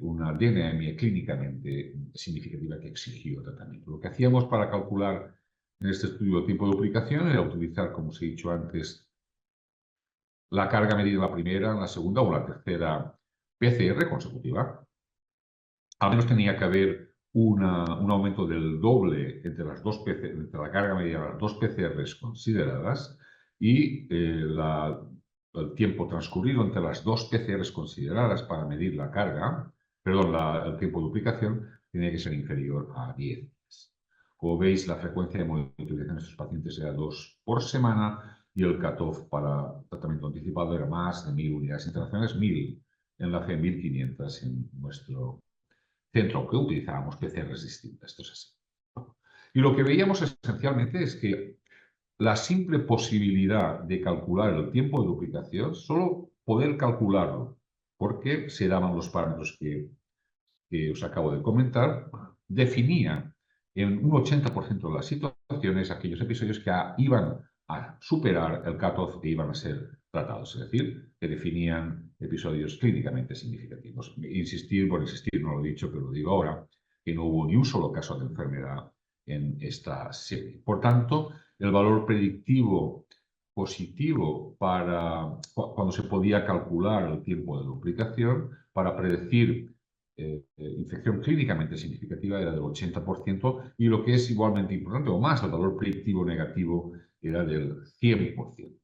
una DNAMIA clínicamente significativa que exigió tratamiento. Lo que hacíamos para calcular en este estudio el tiempo de duplicación era utilizar, como os he dicho antes, la carga medida en la primera, en la segunda o en la tercera PCR consecutiva, al menos tenía que haber un aumento del doble entre entre la carga media de las dos PCRs consideradas y el tiempo transcurrido entre las dos PCRs consideradas para medir la carga, perdón, el tiempo de duplicación, tenía que ser inferior a 10 días. Como veis, la frecuencia de monitorización de estos pacientes era 2 por semana y el cutoff para tratamiento anticipado era más de 1000 unidades internacionales, 1000 en la FE, 1500 en nuestro centro, aunque utilizábamos PCRs distintas. Esto es así. Y lo que veíamos esencialmente es que la simple posibilidad de calcular el tiempo de duplicación, solo poder calcularlo, porque se daban los parámetros que os acabo de comentar, definía en un 80% de las situaciones aquellos episodios que iban a superar el cutoff e iban a ser tratados, es decir, que definían episodios clínicamente significativos. Insistir, por insistir, no lo he dicho, pero lo digo ahora, que no hubo ni un solo caso de enfermedad en esta serie. Por tanto, el valor predictivo positivo para cuando se podía calcular el tiempo de duplicación para predecir infección clínicamente significativa era del 80% y lo que es igualmente importante o más, el valor predictivo negativo era del 100%.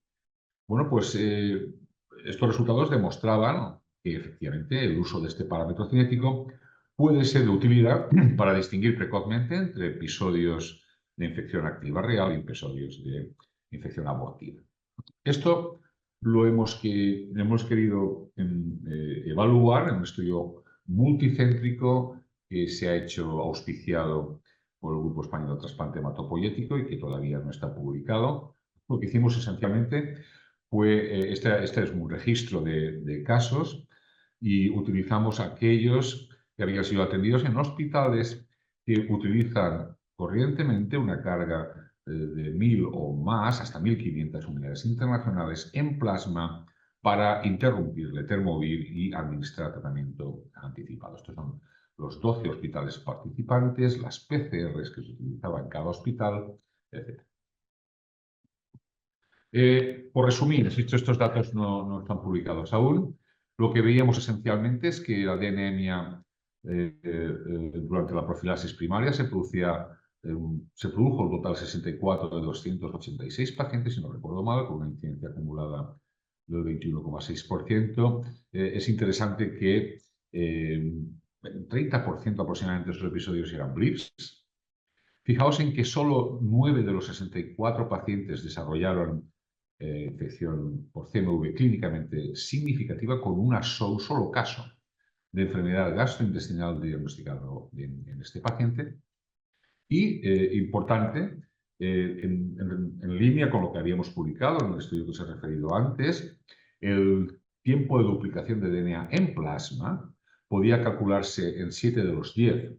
Bueno, pues estos resultados demostraban que efectivamente el uso de este parámetro cinético puede ser de utilidad para distinguir precozmente entre episodios de infección activa real y episodios de infección abortiva. Esto lo hemos querido evaluar en un estudio multicéntrico que se ha hecho auspiciado por el Grupo Español de Trasplante Hematopoyético y que todavía no está publicado. Lo que hicimos esencialmente fue, este es un registro de casos y utilizamos aquellos que habían sido atendidos en hospitales que utilizan corrientemente una carga de 1000 o más, hasta 1500 unidades internacionales en plasma para interrumpir el Letermovir y administrar tratamiento anticipado. Estos son los 12 hospitales participantes, las PCRs que se utilizaban en cada hospital, etc. Por resumir, estos datos no están publicados aún. Lo que veíamos esencialmente es que la anemia durante la profilaxis primaria se produjo el total 64 de 286 pacientes, si no recuerdo mal, con una incidencia acumulada del 21,6%. Es interesante que el 30% aproximadamente de esos episodios eran blips. Fijaos en que solo 9 de los 64 pacientes desarrollaron infección por CMV clínicamente significativa con un solo caso de enfermedad gastrointestinal diagnosticado en este paciente. Y, importante, en línea con lo que habíamos publicado en el estudio que os he referido antes, el tiempo de duplicación de DNA en plasma podía calcularse en 7 de los 10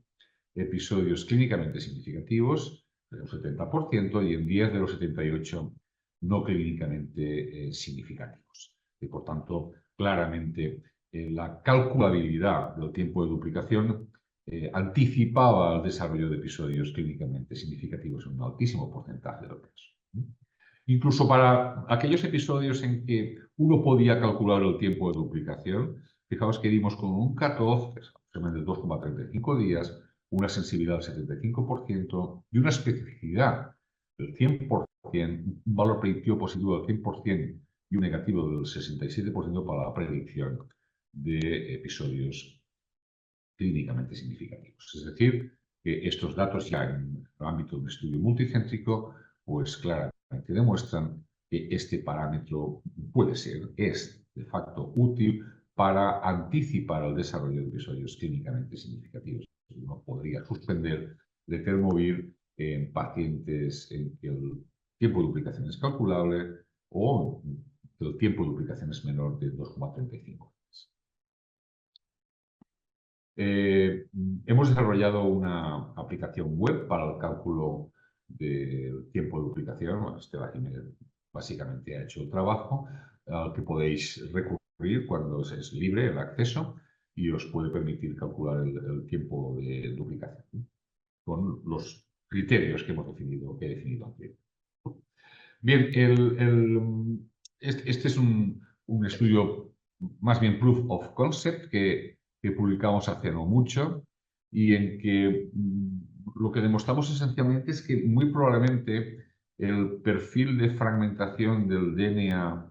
episodios clínicamente significativos, un 70%, y en 10 de los 78 no clínicamente significativos. Y, por tanto, claramente la calculabilidad del tiempo de duplicación anticipaba el desarrollo de episodios clínicamente significativos en un altísimo porcentaje de los casos. Incluso para aquellos episodios en que uno podía calcular el tiempo de duplicación, fijaos que dimos con un cutoff de 2,35 días, una sensibilidad del 75% y una especificidad del 100%, un valor predictivo positivo del 100% y un negativo del 67% para la predicción de episodios clínicamente significativos. Es decir, que estos datos ya en el ámbito de un estudio multicéntrico, pues claramente demuestran que este parámetro es de facto útil para anticipar el desarrollo de episodios clínicamente significativos. Uno podría suspender Letermovir en pacientes en que el tiempo de duplicación es calculable o el tiempo de duplicación es menor de 2,35. Hemos desarrollado una aplicación web para el cálculo del tiempo de duplicación. Bueno, Estela Jiménez básicamente ha hecho el trabajo al que podéis recurrir cuando es libre el acceso y os puede permitir calcular el tiempo de duplicación con los criterios que he definido antes. Bien, este es un estudio más bien proof of concept que publicamos hace no mucho y en que lo que demostramos esencialmente es que muy probablemente el perfil de fragmentación del DNA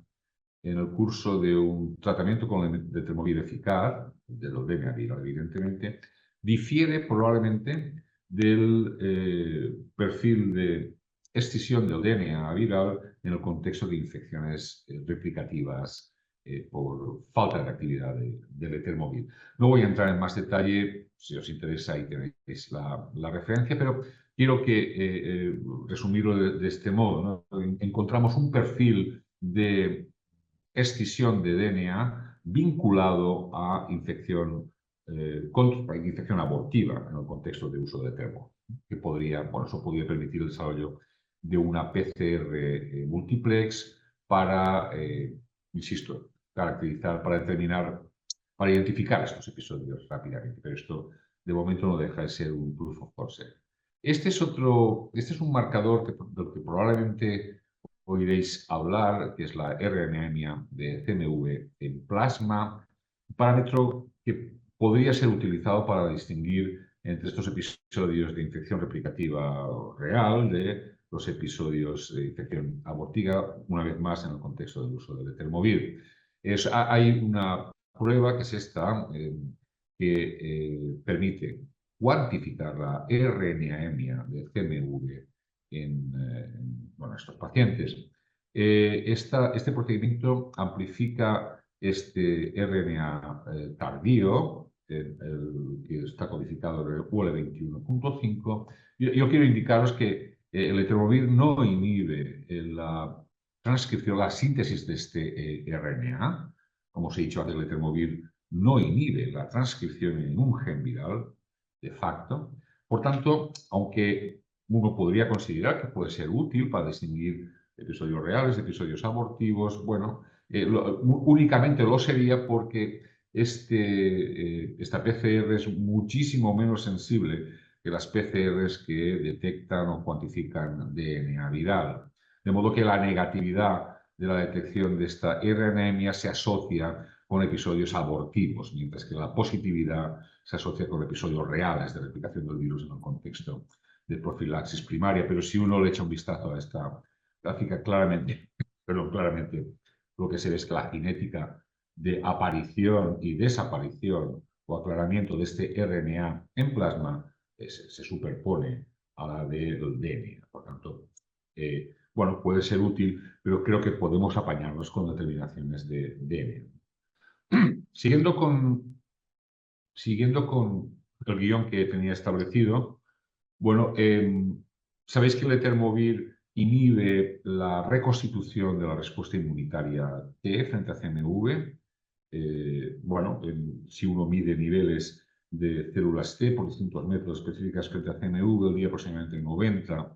en el curso de un tratamiento con el letermovir eficaz, del DNA viral evidentemente, difiere probablemente del perfil de escisión del DNA viral en el contexto de infecciones replicativas por falta de actividad del letermovir. No voy a entrar en más detalle, si os interesa ahí tenéis la referencia, pero quiero resumirlo de este modo, ¿no? Encontramos un perfil de escisión de DNA vinculado a infección abortiva en el contexto de uso de termo, que eso podría permitir el desarrollo de una PCR multiplex para, insisto, para identificar estos episodios rápidamente, pero esto de momento no deja de ser un proof of concept. Este es un marcador del que probablemente oiréis hablar, que es la R-anemia de CMV en plasma, un parámetro que podría ser utilizado para distinguir entre estos episodios de infección replicativa real de los episodios de infección abortiva, una vez más en el contexto del uso del letermovir. Hay una prueba que es esta, que permite cuantificar la R-anemia de CMV en estos pacientes. Este procedimiento amplifica este RNA tardío, que está codificado en el UL21.5. Yo quiero indicaros que el letermovir no inhibe la transcripción, la síntesis de este RNA. Como os he dicho antes, el letermovir no inhibe la transcripción en un gen viral, de facto. Por tanto, aunque uno podría considerar que puede ser útil para distinguir episodios reales, episodios abortivos, bueno, únicamente lo sería porque esta PCR es muchísimo menos sensible que las PCRs que detectan o cuantifican DNA viral. De modo que la negatividad de la detección de esta R-anemia se asocia con episodios abortivos, mientras que la positividad se asocia con episodios reales de replicación del virus en el contexto de profilaxis primaria. Pero si uno le echa un vistazo a esta gráfica, claramente lo que se ve es que la cinética de aparición y desaparición o aclaramiento de este RNA en plasma se superpone a la del DNA. Por tanto, puede ser útil, pero creo que podemos apañarnos con determinaciones de DNA. Siguiendo con el guión que tenía establecido, sabéis que el letermovir inhibe la reconstitución de la respuesta inmunitaria T frente a CMV. Si uno mide niveles de células T por distintos métodos específicas frente a CMV, el día aproximadamente 90,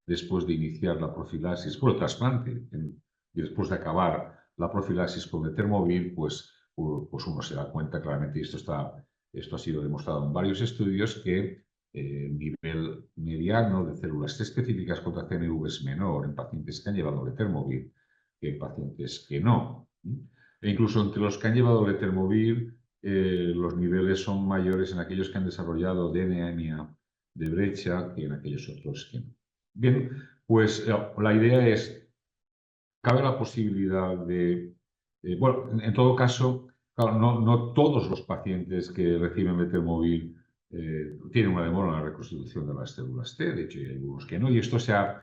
después de iniciar la profilaxis por el trasplante y después de acabar la profilaxis con letermovir, pues uno se da cuenta claramente, y esto ha sido demostrado en varios estudios, que el nivel mediano de células T específicas contra CMV es menor en pacientes que han llevado letermovir que en pacientes que no. E incluso entre los que han llevado letermovir, los niveles son mayores en aquellos que han desarrollado anemia de brecha que en aquellos otros que no. Bien, pues la idea es, cabe la posibilidad en todo caso, claro, no todos los pacientes que reciben letermovir tienen una demora en la reconstitución de las células T, de hecho hay algunos que no, y esto se ha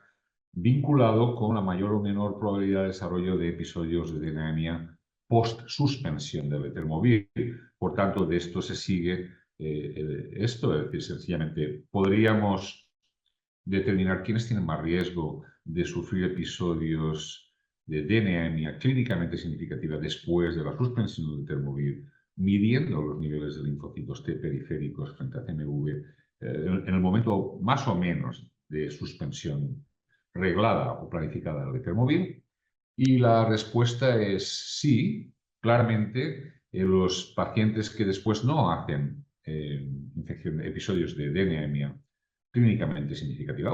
vinculado con la mayor o menor probabilidad de desarrollo de episodios de anemia post-suspensión del letermovir. Por tanto, de esto se sigue esto, es decir, sencillamente podríamos determinar quiénes tienen más riesgo de sufrir episodios de anemia clínicamente significativa después de la suspensión del letermovir, midiendo los niveles de linfocitos T periféricos frente a CMV en el momento más o menos de suspensión reglada o planificada del letermovir. Y la respuesta es sí, claramente, los pacientes que después no hacen episodios de anemia clínicamente significativa,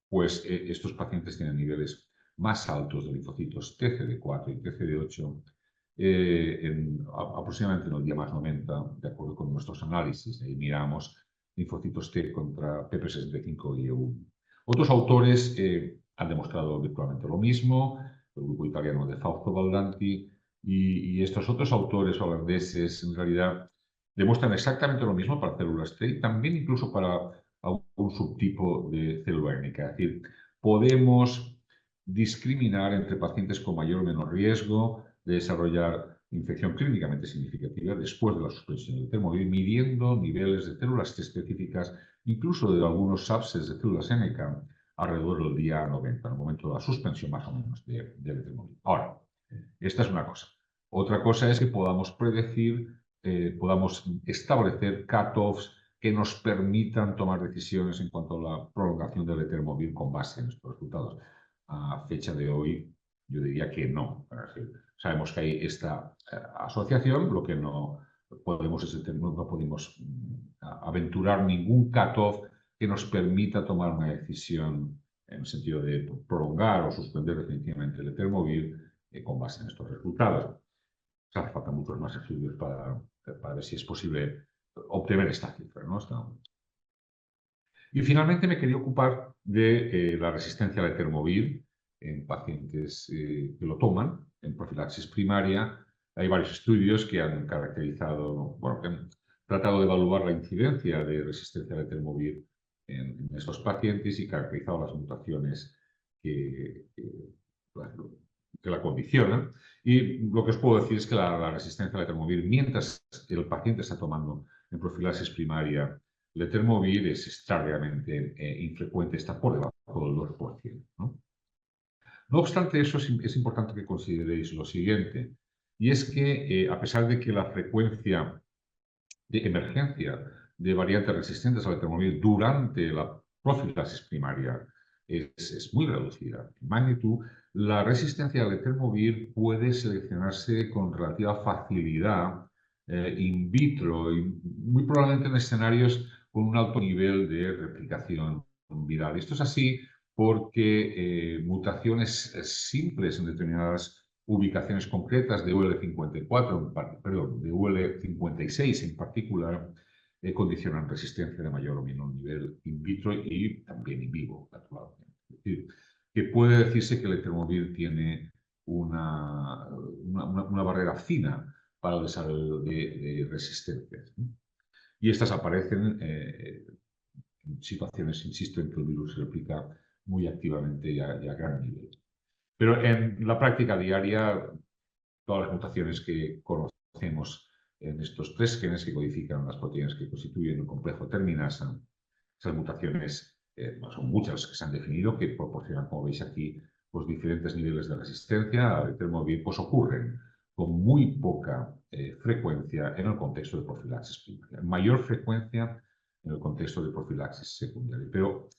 pues estos pacientes tienen niveles más altos de linfocitos TCD4 y TCD8 aproximadamente en el día más 90, de acuerdo con nuestros análisis. Ahí miramos linfocitos T contra PP65 y EU1. Otros autores han demostrado virtualmente lo mismo, el grupo italiano de Fausto Baldanti, y estos otros autores holandeses en realidad demuestran exactamente lo mismo para células T y también incluso para un subtipo de célula étnica. Es decir, podemos discriminar entre pacientes con mayor o menor riesgo de desarrollar infección clínicamente significativa después de la suspensión del letermovir, midiendo niveles de células T específicas, incluso de algunos subsets de células NK, alrededor del día 90, en el momento de la suspensión más o menos del letermovir. Ahora, esta es una cosa. Otra cosa es que podamos predecir, podamos establecer cutoffs que nos permitan tomar decisiones en cuanto a la prolongación del letermovir con base en estos resultados. A fecha de hoy, yo diría que no. Sabemos que hay esta asociación, lo que no podemos es no podemos aventurar ningún cutoff que nos permita tomar una decisión en el sentido de prolongar o suspender definitivamente el letermovir con base en estos resultados. Hace falta muchos más estudios para ver si es posible obtener esta cifra, ¿no? Y finalmente me quería ocupar de la resistencia al letermovir en pacientes que lo toman en profilaxis primaria. Hay varios estudios que han caracterizado, bueno, que han tratado de evaluar la incidencia de resistencia al letermovir en estos pacientes y caracterizado las mutaciones que la condicionan. Y lo que os puedo decir es que la resistencia al letermovir, mientras el paciente está tomando en profilaxis primaria letermovir, es extraordinariamente infrecuente, está por debajo del 2%, ¿no? No obstante eso, es importante que consideréis lo siguiente, y es que a pesar de que la frecuencia de emergencia de variantes resistentes al letermovir durante la profilaxis primaria es muy reducida en magnitud, la resistencia al letermovir puede seleccionarse con relativa facilidad in vitro y muy probablemente en escenarios con un alto nivel de replicación viral. Esto es así porque mutaciones simples en determinadas ubicaciones concretas de UL54, perdón, de UL56 en particular, condicionan resistencia de mayor o menor nivel in vitro y también in vivo, naturalmente. Es decir, que puede decirse que el letermovir tiene una barrera fina para el desarrollo de resistencias, ¿no? Y estas aparecen en situaciones, insisto, en que el virus se replica muy activamente y a gran nivel. Pero en la práctica diaria, todas las mutaciones que conocemos en estos 3 genes que codifican las proteínas que constituyen el complejo terminasa, esas mutaciones son muchas que se han definido, que proporcionan, como veis aquí, pues diferentes niveles de resistencia al letermovir, pues ocurren con muy poca frecuencia en el contexto de profilaxis primaria, mayor frecuencia en el contexto de profilaxis secundaria. Pero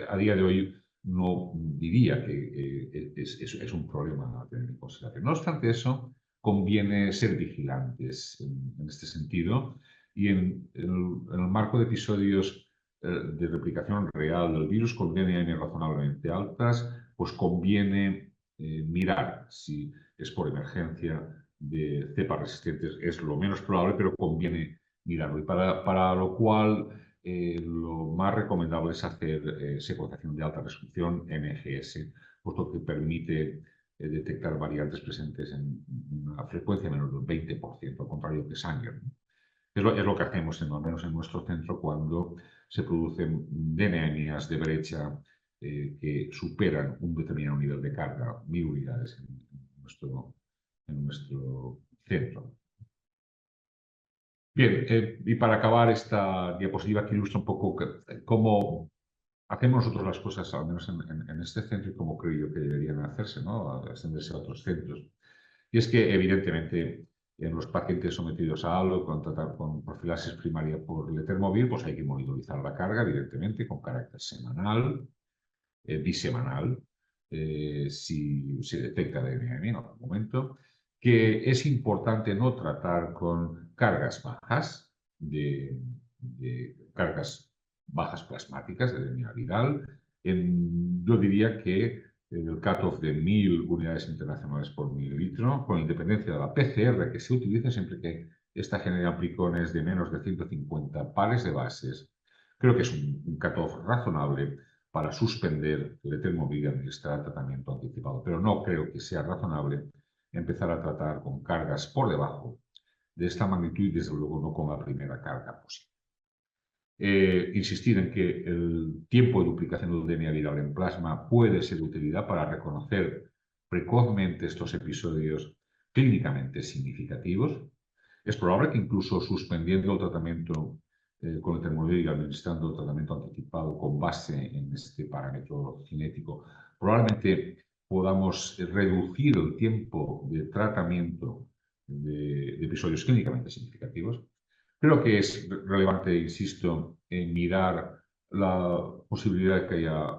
a día de hoy no diría que es un problema a tener en consideración. No obstante eso, conviene ser vigilantes en este sentido y en el marco de episodios de replicación real del virus con DNA razonablemente altas, pues conviene mirar si es por emergencia de cepas resistentes. Es lo menos probable, pero conviene mirarlo. Y para lo cual lo más recomendable es hacer secuenciación de alta resolución, NGS, puesto que permite detectar variantes presentes en una frecuencia menor del 20%, al contrario que Sanger, ¿no? Es lo que hacemos, al menos en nuestro centro, cuando se producen DNAmias de brecha que superan un determinado nivel de carga, 1000 unidades en nuestro centro. Bien, y para acabar esta diapositiva que ilustra un poco cómo hacemos nosotros las cosas, al menos en este centro, y cómo creo yo que deberían hacerse, ¿no? Extenderse a otros centros. Y es que, evidentemente, en los pacientes sometidos a ALO con profilaxis primaria por letermovir, pues hay que monitorizar la carga, evidentemente, con carácter semanal, bisemanal, si se detecta DNA en algún momento, que es importante no tratar con cargas bajas, de cargas bajas plasmáticas de DNA viral. Yo diría que el cutoff de 1000 unidades internacionales por mililitro, con independencia de la PCR que se utilice, siempre que esta genere amplicones de menos de 150 pares de bases. Creo que es un cutoff razonable para suspender el etermovir y administrar tratamiento anticipado, pero no creo que sea razonable empezar a tratar con cargas por debajo de esta magnitud y desde luego no con la primera carga posible. Insistir en que el tiempo de duplicación del DNA viral en plasma puede ser de utilidad para reconocer precozmente estos episodios clínicamente significativos. Es probable que incluso suspendiendo el tratamiento con el termovir y administrando el tratamiento anticipado con base en este parámetro cinético, probablemente podamos reducir el tiempo de tratamiento de episodios clínicamente significativos. Creo que es relevante, insisto, en mirar la posibilidad de que haya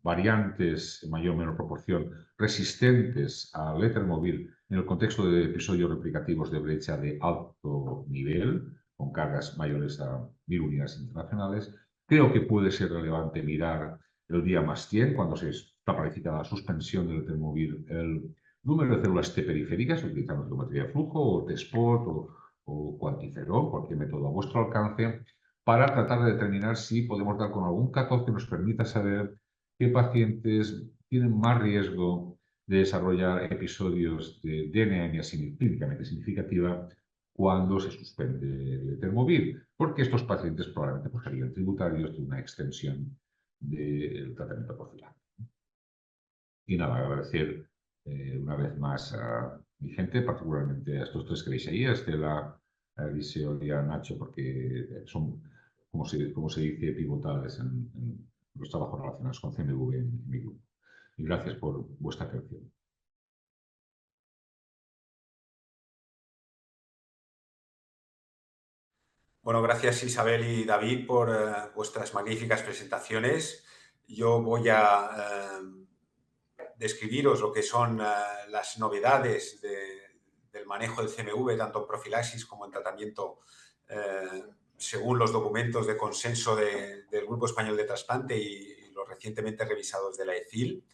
variantes en mayor o menor proporción resistentes al etermovir en el contexto de episodios replicativos de brecha de alto nivel, con cargas mayores a 1000 unidades internacionales. Creo que puede ser relevante mirar el día más 100, cuando se está planificada la suspensión del etermovir, el número de células T periféricas, utilizando geometría de flujo o T-spot o cuantiferol, cualquier método a vuestro alcance, para tratar de determinar si podemos dar con algún cutoff que nos permita saber qué pacientes tienen más riesgo de desarrollar episodios de anemia clínicamente significativa cuando se suspende el etermovir, porque estos pacientes probablemente serían tributarios de una extensión del tratamiento profiláctico. Y nada, agradecer una vez más a mi gente, particularmente a estos tres que veis ahí, a Estela, a Eliseo y a Nacho, porque son, como se dice, pivotales en los trabajos relacionados con CMV en mi grupo. Y gracias por vuestra atención. Bueno, gracias Isabel y David por vuestras magníficas presentaciones. Yo voy a describiros lo que son las novedades del manejo del CMV, tanto en profilaxis como en tratamiento, según los documentos de consenso del Grupo Español de Trasplante y los recientemente revisados de la ECIL.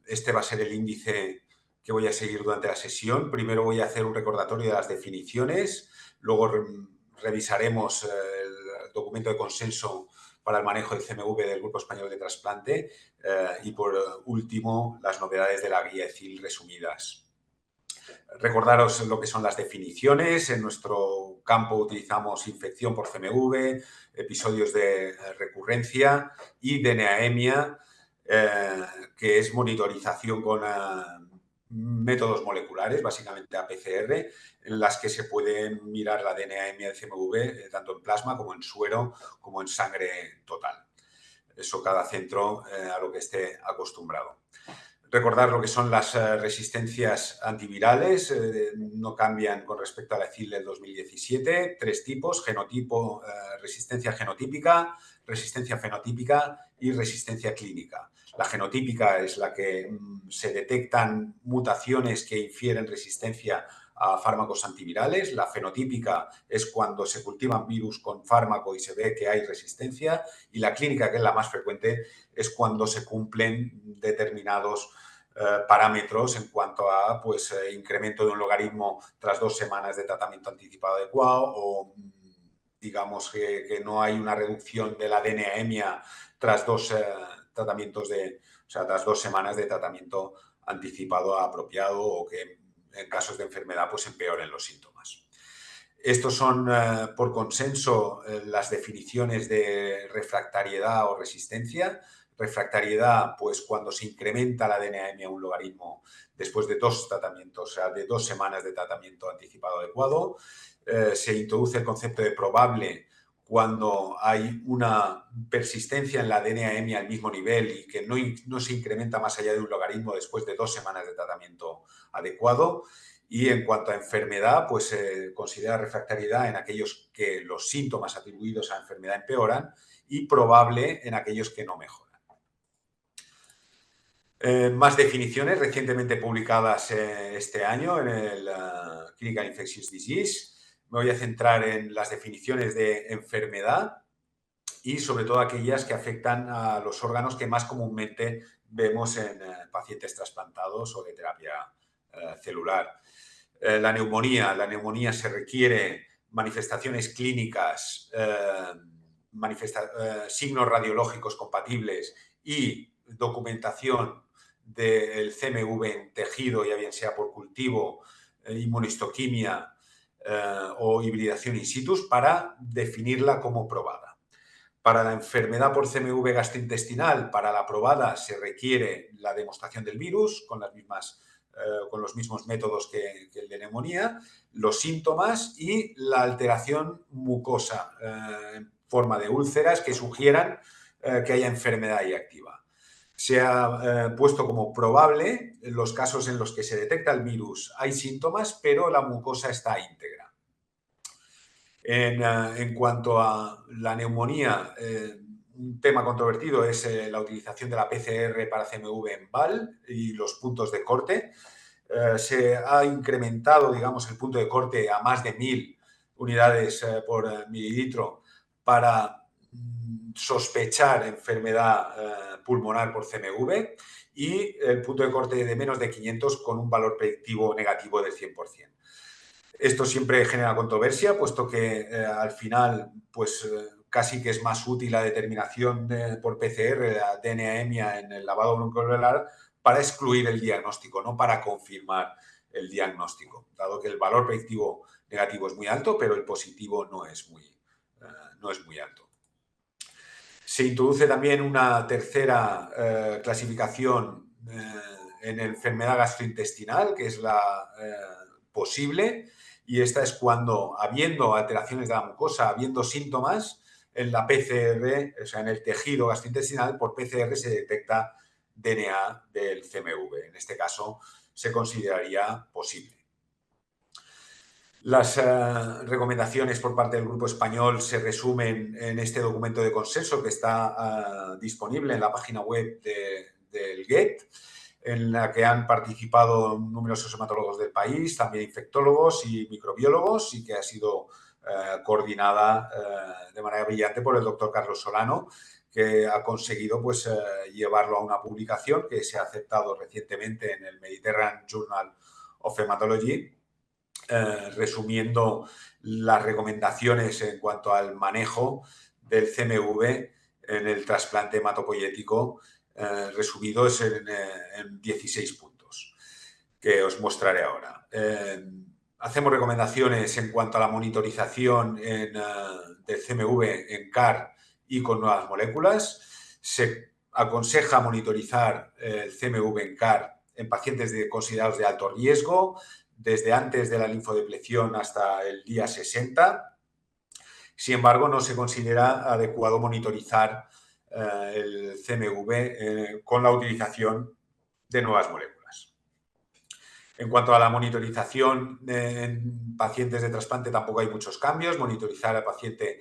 Este va a ser el índice que voy a seguir durante la sesión. Primero voy a hacer un recordatorio de las definiciones, luego revisaremos el documento de consenso para el manejo del CMV del Grupo Español de Trasplante y por último las novedades de la guía ECIL resumidas. Recordaros lo que son las definiciones. En nuestro campo utilizamos infección por CMV, episodios de recurrencia y DNA-emia, que es monitorización con métodos moleculares, básicamente APCR, en las que se puede mirar la DNA-emia de CMV tanto en plasma como en suero como en sangre total. Eso cada centro a lo que esté acostumbrado. Recordar lo que son las resistencias antivirales, no cambian con respecto a la ECIL del 2017, 3 tipos: genotipo, resistencia genotípica, resistencia fenotípica y resistencia clínica. La genotípica es la que se detectan mutaciones que infieren resistencia a fármacos antivirales. La fenotípica es cuando se cultivan virus con fármaco y se ve que hay resistencia. Y la clínica, que es la más frecuente, es cuando se cumplen determinados parámetros en cuanto a incremento de un logaritmo tras 2 semanas de tratamiento anticipado adecuado o digamos que no hay una reducción de la DNA-emia tras tras 2 semanas de tratamiento anticipado apropiado o que en casos de enfermedad pues empeoren los síntomas. Estos son, por consenso, las definiciones de refractariedad o resistencia. Refractariedad, pues cuando se incrementa la DNA-emia a un logaritmo después de 2 tratamientos, o sea, de 2 semanas de tratamiento anticipado adecuado. Se introduce el concepto de probable cuando hay una persistencia en la DNA-emia al mismo nivel y que no se incrementa más allá de un logaritmo después de 2 semanas de tratamiento adecuado. Y en cuanto a enfermedad, pues se considera refractariedad en aquellos que los síntomas atribuidos a enfermedad empeoran y probable en aquellos que no mejoran. Más definiciones recientemente publicadas este año en el Clinical Infectious Disease. Me voy a centrar en las definiciones de enfermedad y sobre todo aquellas que afectan a los órganos que más comúnmente vemos en pacientes trasplantados o de terapia celular. La neumonía se requiere manifestaciones clínicas, signos radiológicos compatibles y documentación del CMV en tejido, ya bien sea por cultivo, inmunohistoquimia o hibridación in situ, para definirla como probada. Para la enfermedad por CMV gastrointestinal, para la probada se requiere la demostración del virus con los mismos métodos que el de neumonía, los síntomas y la alteración mucosa en forma de úlceras que sugieran que haya enfermedad ahí activa. Se ha puesto como probable en los casos en los que se detecta el virus hay síntomas, pero la mucosa está íntegra. En cuanto a la neumonía, un tema controvertido es la utilización de la PCR para CMV en BAL y los puntos de corte. Se ha incrementado, digamos, el punto de corte a más de 1000 unidades por mililitro para sospechar enfermedad pulmonar por CMV y el punto de corte de menos de 500 con un valor predictivo negativo del 100%. Esto siempre genera controversia, puesto que al final pues, casi que es más útil la determinación por PCR, la DNA-EMIA en el lavado broncoalveolar, para excluir el diagnóstico, no para confirmar el diagnóstico, dado que el valor predictivo negativo es muy alto, pero el positivo no es muy alto. Se introduce también una tercera clasificación en enfermedad gastrointestinal, que es la posible, y esta es cuando, habiendo alteraciones de la mucosa, habiendo síntomas, en la PCR, o sea, en el tejido gastrointestinal, por PCR se detecta DNA del CMV. En este caso, se consideraría posible. Las recomendaciones por parte del Grupo Español se resumen en este documento de consenso que está disponible en la página web del GET, en la que han participado numerosos hematólogos del país, también infectólogos y microbiólogos, y que ha sido coordinada de manera brillante por el doctor Carlos Solano, que ha conseguido pues, llevarlo a una publicación que se ha aceptado recientemente en el Mediterranean Journal of Hematology, resumiendo las recomendaciones en cuanto al manejo del CMV en el trasplante hematopoyético, resumidos en 16 puntos, que os mostraré ahora. Hacemos recomendaciones en cuanto a la monitorización del CMV en CAR y con nuevas moléculas. Se aconseja monitorizar el CMV en CAR en pacientes considerados de alto riesgo, desde antes de la linfodepleción hasta el día 60. Sin embargo, no se considera adecuado monitorizar el CMV con la utilización de nuevas moléculas. En cuanto a la monitorización en pacientes de trasplante, tampoco hay muchos cambios. Monitorizar al paciente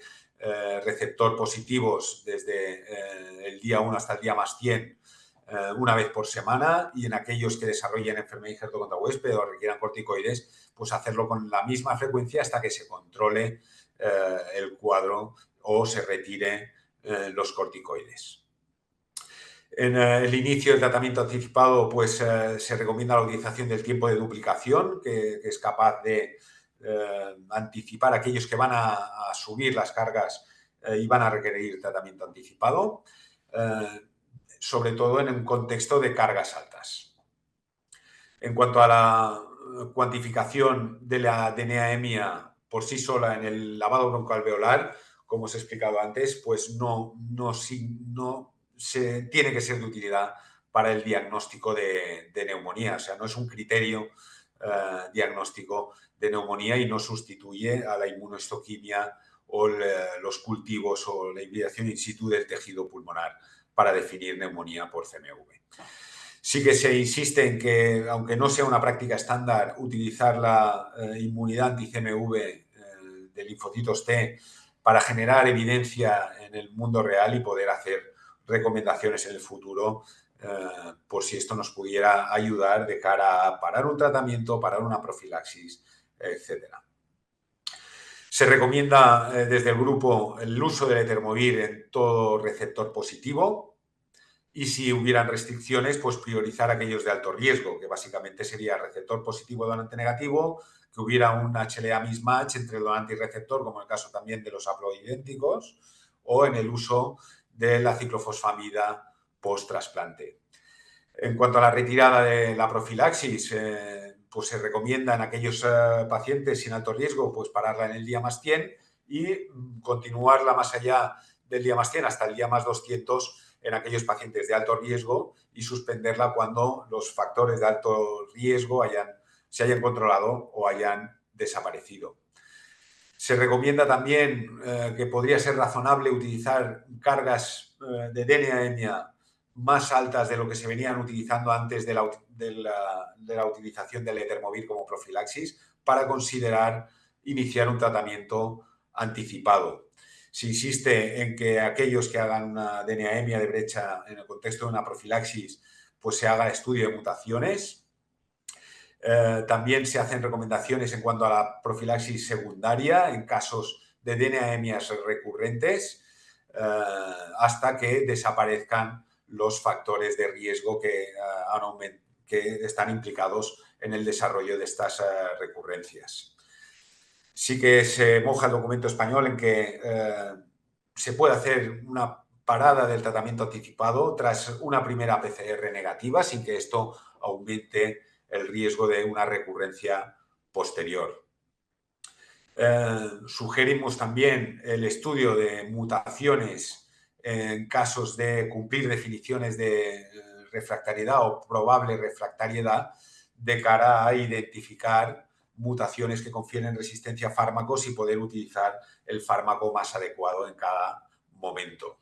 receptor positivos desde el día 1 hasta el día más 100 una vez por semana, y en aquellos que desarrollen enfermedad injerto contra huésped o requieran corticoides, pues hacerlo con la misma frecuencia hasta que se controle el cuadro o se retire los corticoides. En el inicio del tratamiento anticipado, pues se recomienda la utilización del tiempo de duplicación, que es capaz de anticipar a aquellos que van a subir las cargas y van a requerir tratamiento anticipado, sobre todo en un contexto de cargas altas. En cuanto a la cuantificación de la DNA-EMIA por sí sola en el lavado broncoalveolar, como os he explicado antes, pues no tiene que ser de utilidad para el diagnóstico de neumonía. O sea, no es un criterio diagnóstico de neumonía y no sustituye a la inmunohistoquimia o los cultivos o la hibridación in situ del tejido pulmonar para definir neumonía por CMV. Sí que se insiste en que, aunque no sea una práctica estándar, utilizar la inmunidad anti-CMV de linfocitos T para generar evidencia en el mundo real y poder hacer recomendaciones en el futuro por si esto nos pudiera ayudar de cara a parar un tratamiento, parar una profilaxis, etc. Se recomienda desde el grupo el uso del etermovir en todo receptor positivo y si hubieran restricciones, pues priorizar aquellos de alto riesgo, que básicamente sería receptor positivo, donante negativo, que hubiera un HLA mismatch entre el donante y receptor, como en el caso también de los haploidénticos, o en el uso de la ciclofosfamida post-trasplante. En cuanto a la retirada de la profilaxis, pues se recomienda en aquellos pacientes sin alto riesgo, pues pararla en el día más 100 y continuarla más allá del día más 100 hasta el día más 200 en aquellos pacientes de alto riesgo y suspenderla cuando los factores de alto riesgo se hayan controlado o hayan desaparecido. Se recomienda también que podría ser razonable utilizar cargas de DNA más altas de lo que se venían utilizando antes de la utilización del etermovir como profilaxis para considerar iniciar un tratamiento anticipado. Se insiste en que aquellos que hagan una DNA de brecha en el contexto de una profilaxis, pues se haga estudio de mutaciones. También se hacen recomendaciones en cuanto a la profilaxis secundaria en casos de DNA-emias recurrentes hasta que desaparezcan los factores de riesgo que están implicados en el desarrollo de estas recurrencias. Sí que se moja el documento español en que se puede hacer una parada del tratamiento anticipado tras una primera PCR negativa sin que esto aumente el riesgo de una recurrencia posterior. Sugerimos también el estudio de mutaciones en casos de cumplir definiciones de refractariedad o probable refractariedad de cara a identificar mutaciones que confieren resistencia a fármacos y poder utilizar el fármaco más adecuado en cada momento.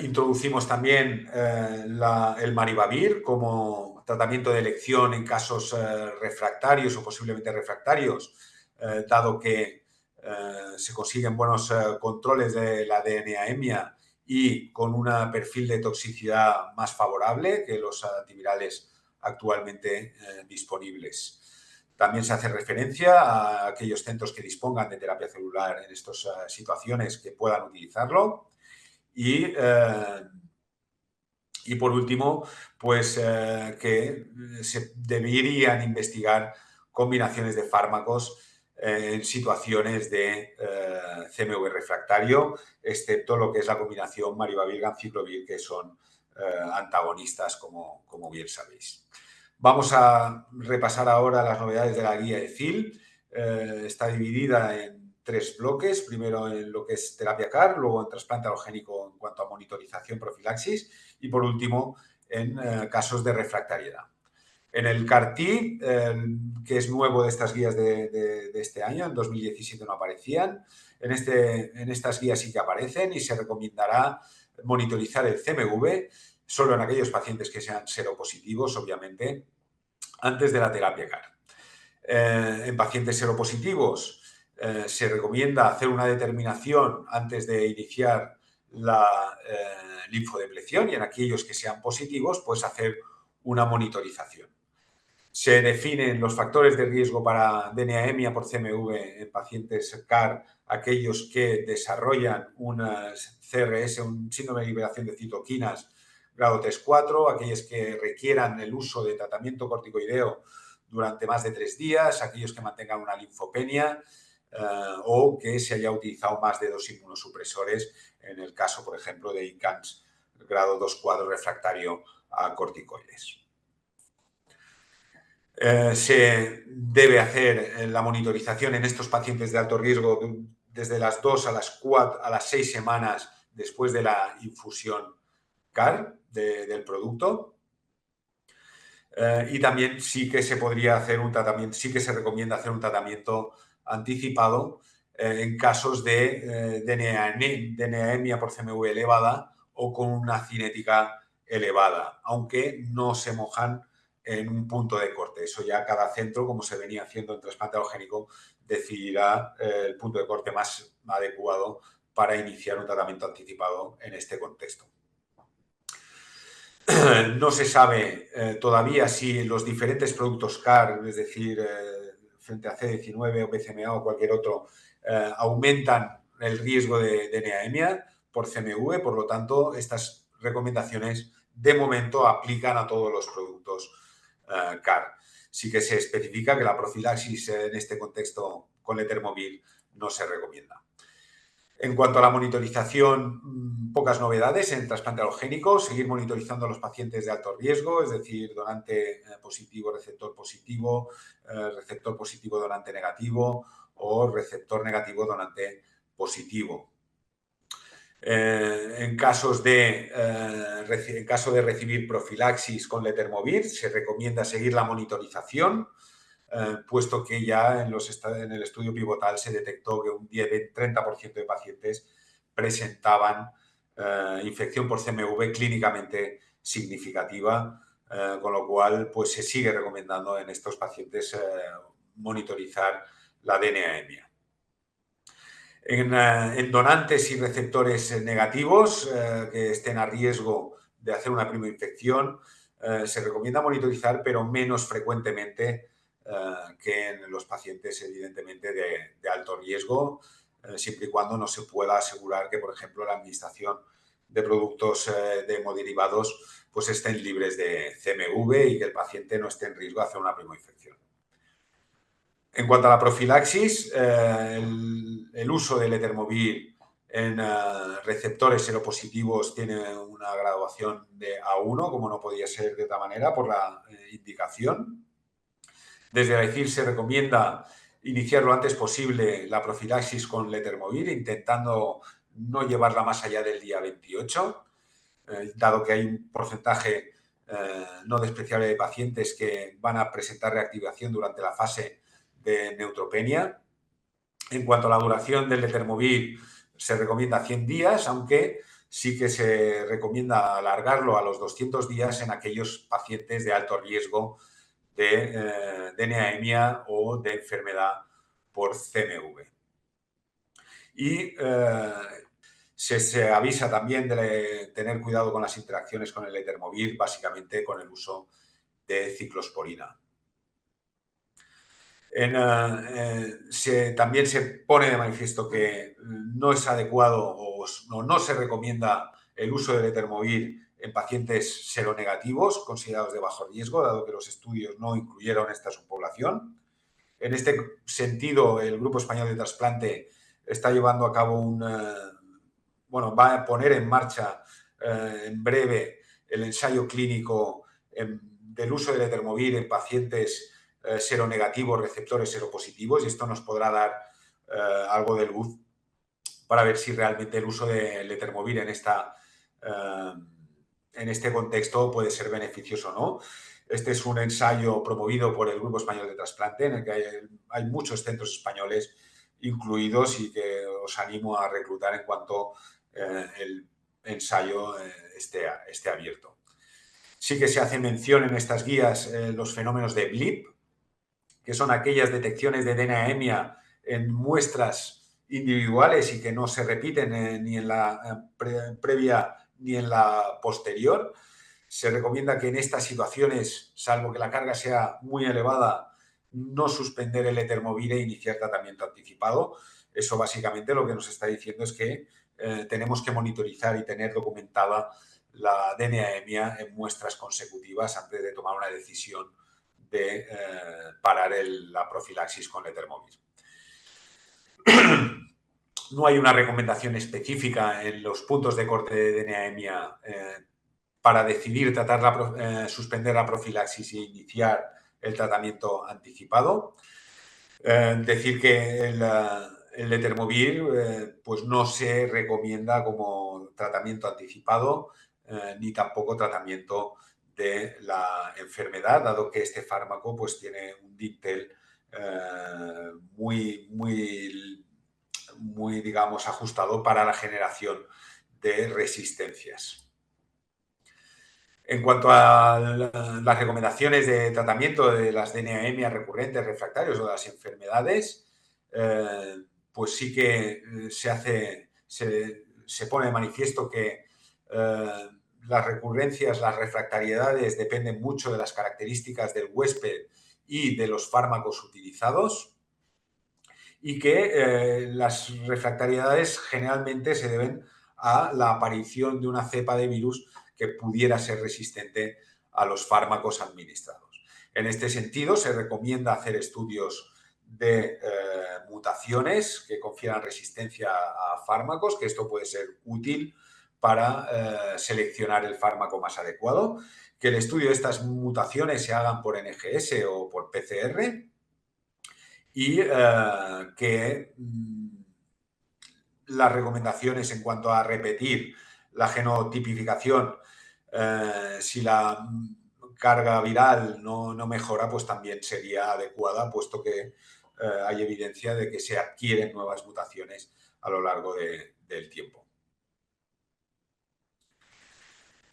Introducimos también el maribavir como tratamiento de elección en casos refractarios o posiblemente refractarios, dado que se consiguen buenos controles de la DNA-emia y con un perfil de toxicidad más favorable que los antivirales actualmente disponibles. También se hace referencia a aquellos centros que dispongan de terapia celular en estas situaciones que puedan utilizarlo. Y por último, pues que se deberían investigar combinaciones de fármacos en situaciones de CMV refractario, excepto lo que es la combinación maribavir-ganciclovir, que son antagonistas, como bien sabéis. Vamos a repasar ahora las novedades de la guía ECIL. Está dividida en 3 bloques, primero en lo que es terapia CAR, luego en trasplante alogénico en cuanto a monitorización, profilaxis y por último en casos de refractariedad. En el CAR-T, que es nuevo de estas guías de este año, en 2017 no aparecían, en estas guías sí que aparecen y se recomendará monitorizar el CMV solo en aquellos pacientes que sean seropositivos, obviamente, antes de la terapia CAR. En pacientes seropositivos, se recomienda hacer una determinación antes de iniciar la linfodepleción y en aquellos que sean positivos, pues hacer una monitorización. Se definen los factores de riesgo para DNA-emia por CMV en pacientes CAR, aquellos que desarrollan un CRS, un síndrome de liberación de citoquinas grado 3-4, aquellos que requieran el uso de tratamiento corticoideo durante más de 3 días, aquellos que mantengan una linfopenia o que se haya utilizado más de 2 inmunosupresores en el caso, por ejemplo, de ICANS grado 2-4 refractario a corticoides. Se debe hacer la monitorización en estos pacientes de alto riesgo desde las 2 a las 6 semanas después de la infusión CAR del producto. Y también sí que se podría hacer un tratamiento, sí que se recomienda hacer un tratamiento anticipado en casos de DNA-emia por CMV elevada o con una cinética elevada, aunque no se mojan en un punto de corte. Eso ya cada centro, como se venía haciendo en trasplante alogénico, decidirá el punto de corte más adecuado para iniciar un tratamiento anticipado en este contexto. No se sabe todavía si los diferentes productos CAR, es decir, frente a CD19 o BCMA o cualquier otro, aumentan el riesgo de anemia por CMV. Por lo tanto, estas recomendaciones de momento aplican a todos los productos CAR. Sí que se especifica que la profilaxis en este contexto con letermovir no se recomienda. En cuanto a la monitorización, pocas novedades en el trasplante alogénico. Seguir monitorizando a los pacientes de alto riesgo, es decir, donante positivo, receptor positivo donante negativo o receptor negativo donante positivo. En caso de recibir profilaxis con letermovir, se recomienda seguir la monitorización, puesto que ya en el estudio pivotal se detectó que un 30% de pacientes presentaban infección por CMV clínicamente significativa, con lo cual pues, se sigue recomendando en estos pacientes monitorizar la DNA-anemia. En donantes y receptores negativos que estén a riesgo de hacer una primoinfección, se recomienda monitorizar, pero menos frecuentemente que en los pacientes, evidentemente, de alto riesgo, siempre y cuando no se pueda asegurar que, por ejemplo, la administración de productos de hemoderivados pues estén libres de CMV y que el paciente no esté en riesgo de hacer una primoinfección. En cuanto a la profilaxis, el uso del letermovir en receptores seropositivos tiene una graduación de A1, como no podía ser de otra manera, por la indicación. Desde la ECIR se recomienda iniciar lo antes posible la profilaxis con letermovir, intentando no llevarla más allá del día 28, dado que hay un porcentaje no despreciable de pacientes que van a presentar reactivación durante la fase de neutropenia. En cuanto a la duración del letermovir, se recomienda 100 días, aunque sí que se recomienda alargarlo a los 200 días en aquellos pacientes de alto riesgo de anemia o de enfermedad por CMV. Y se avisa también de tener cuidado con las interacciones con el letermovir, básicamente con el uso de ciclosporina. También se pone de manifiesto que no es adecuado o no se recomienda el uso de letermovir en pacientes seronegativos considerados de bajo riesgo, dado que los estudios no incluyeron esta subpoblación. En este sentido, el Grupo Español de Trasplante está llevando a cabo va a poner en marcha en breve el ensayo clínico del uso de letermovir en pacientes seronegativos, receptores seropositivos, y esto nos podrá dar algo de luz para ver si realmente el uso de letermovir en este contexto puede ser beneficioso o no. Este es un ensayo promovido por el Grupo Español de Trasplante, en el que hay muchos centros españoles incluidos y que os animo a reclutar en cuanto el ensayo esté abierto. Sí que se hace mención en estas guías los fenómenos de BLIP, que son aquellas detecciones de DNA-anemia en muestras individuales y que no se repiten ni en la previa ni en la posterior. Se recomienda que en estas situaciones, salvo que la carga sea muy elevada, no suspender el letermovir e iniciar tratamiento anticipado. Eso básicamente lo que nos está diciendo es que tenemos que monitorizar y tener documentada la DNA-anemia en muestras consecutivas antes de tomar una decisión de parar la profilaxis con letermovir. No hay una recomendación específica en los puntos de corte de DNA-anemia para decidir suspender la profilaxis e iniciar el tratamiento anticipado. Decir que el letermovir pues no se recomienda como tratamiento anticipado ni tampoco tratamiento de la enfermedad, dado que este fármaco pues tiene un dintel muy digamos, ajustado para la generación de resistencias. En cuanto a las recomendaciones de tratamiento de las DNA-anemia recurrentes, refractarios o de las enfermedades, pues sí que se pone de manifiesto que las recurrencias, las refractariedades dependen mucho de las características del huésped y de los fármacos utilizados, y que las refractariedades generalmente se deben a la aparición de una cepa de virus que pudiera ser resistente a los fármacos administrados. En este sentido, se recomienda hacer estudios de mutaciones que confieran resistencia a fármacos, que esto puede ser útil para seleccionar el fármaco más adecuado, que el estudio de estas mutaciones se hagan por NGS o por PCR y que las recomendaciones en cuanto a repetir la genotipificación, si la carga viral no mejora, pues también sería adecuada, puesto que hay evidencia de que se adquieren nuevas mutaciones a lo largo del tiempo.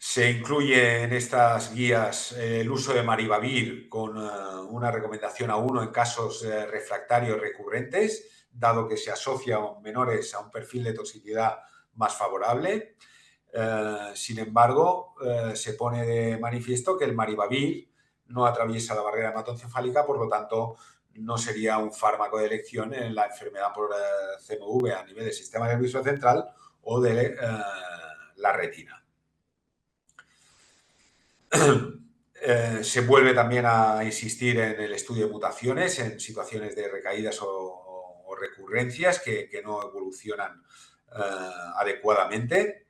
Se incluye en estas guías el uso de maribavir con una recomendación a 1 en casos refractarios recurrentes, dado que se asocia a menores a un perfil de toxicidad más favorable. Sin embargo, se pone de manifiesto que el maribavir no atraviesa la barrera hematoencefálica, por lo tanto, no sería un fármaco de elección en la enfermedad por CMV a nivel del sistema nervioso central o de la retina. Se vuelve también a insistir en el estudio de mutaciones en situaciones de recaídas o recurrencias que no evolucionan adecuadamente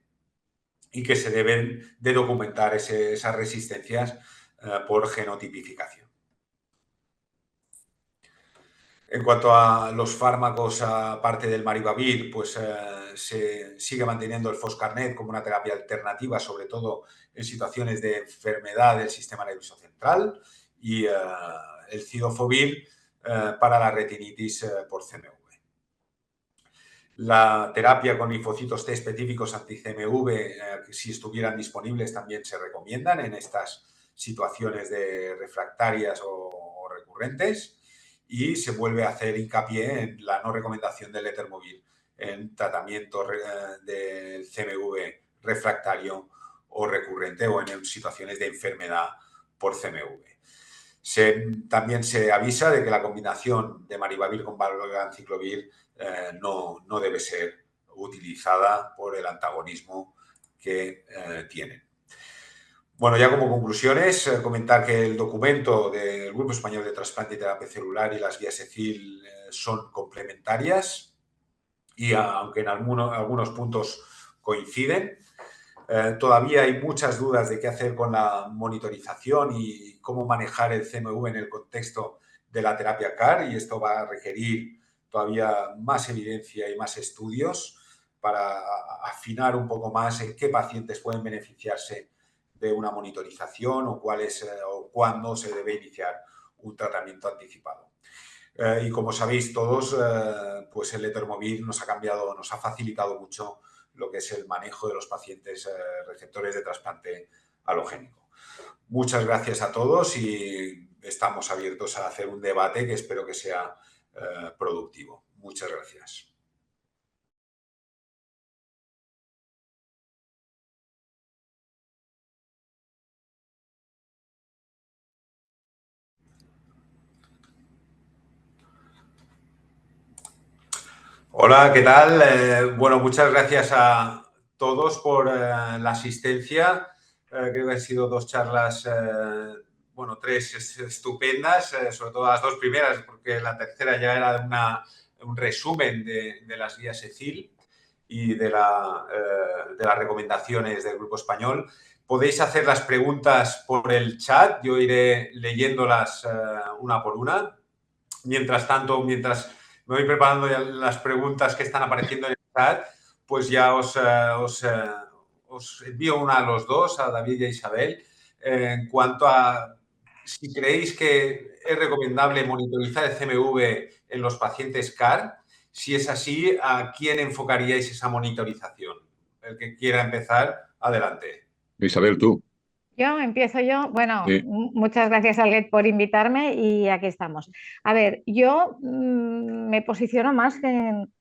y que se deben de documentar esas resistencias por genotipificación. En cuanto a los fármacos, aparte del maribavir, pues se sigue manteniendo el foscarnet como una terapia alternativa, sobre todo en situaciones de enfermedad del sistema nervioso central, y el cidofovir para la retinitis por CMV. La terapia con linfocitos T específicos anti-CMV, si estuvieran disponibles, también se recomiendan en estas situaciones de refractarias o recurrentes. Y se vuelve a hacer hincapié en la no recomendación del letermovir en tratamiento del CMV refractario o recurrente o en situaciones de enfermedad por CMV. También se avisa de que la combinación de maribavir con valganciclovir no debe ser utilizada por el antagonismo que tienen. Bueno, ya como conclusiones, comentar que el documento del Grupo Español de Trasplante y Terapia Celular y las guías ECIL son complementarias y aunque en algunos puntos coinciden, todavía hay muchas dudas de qué hacer con la monitorización y cómo manejar el CMV en el contexto de la terapia CAR, y esto va a requerir todavía más evidencia y más estudios para afinar un poco más en qué pacientes pueden beneficiarse de una monitorización o cuándo se debe iniciar un tratamiento anticipado. Y como sabéis todos, pues el letermovir nos ha facilitado mucho lo que es el manejo de los pacientes receptores de trasplante alogénico. Muchas gracias a todos y estamos abiertos a hacer un debate que espero que sea productivo. Muchas gracias. Hola, ¿qué tal? Bueno, muchas gracias a todos por la asistencia. Creo que han sido 2 charlas, 3 estupendas, sobre todo las 2 primeras, porque la tercera ya era un resumen de las guías ECIL y de las recomendaciones del Grupo Español. Podéis hacer las preguntas por el chat, yo iré leyéndolas una por una. Mientras tanto, mientras me voy preparando ya las preguntas que están apareciendo en el chat, pues ya os envío una a los dos, a David y a Isabel, en cuanto a si creéis que es recomendable monitorizar el CMV en los pacientes CAR. Si es así, ¿a quién enfocaríais esa monitorización? El que quiera empezar, adelante. Isabel, tú. Empiezo yo. Bueno, Sí. muchas gracias, Alguet, por invitarme y aquí estamos. A ver, yo me posiciono más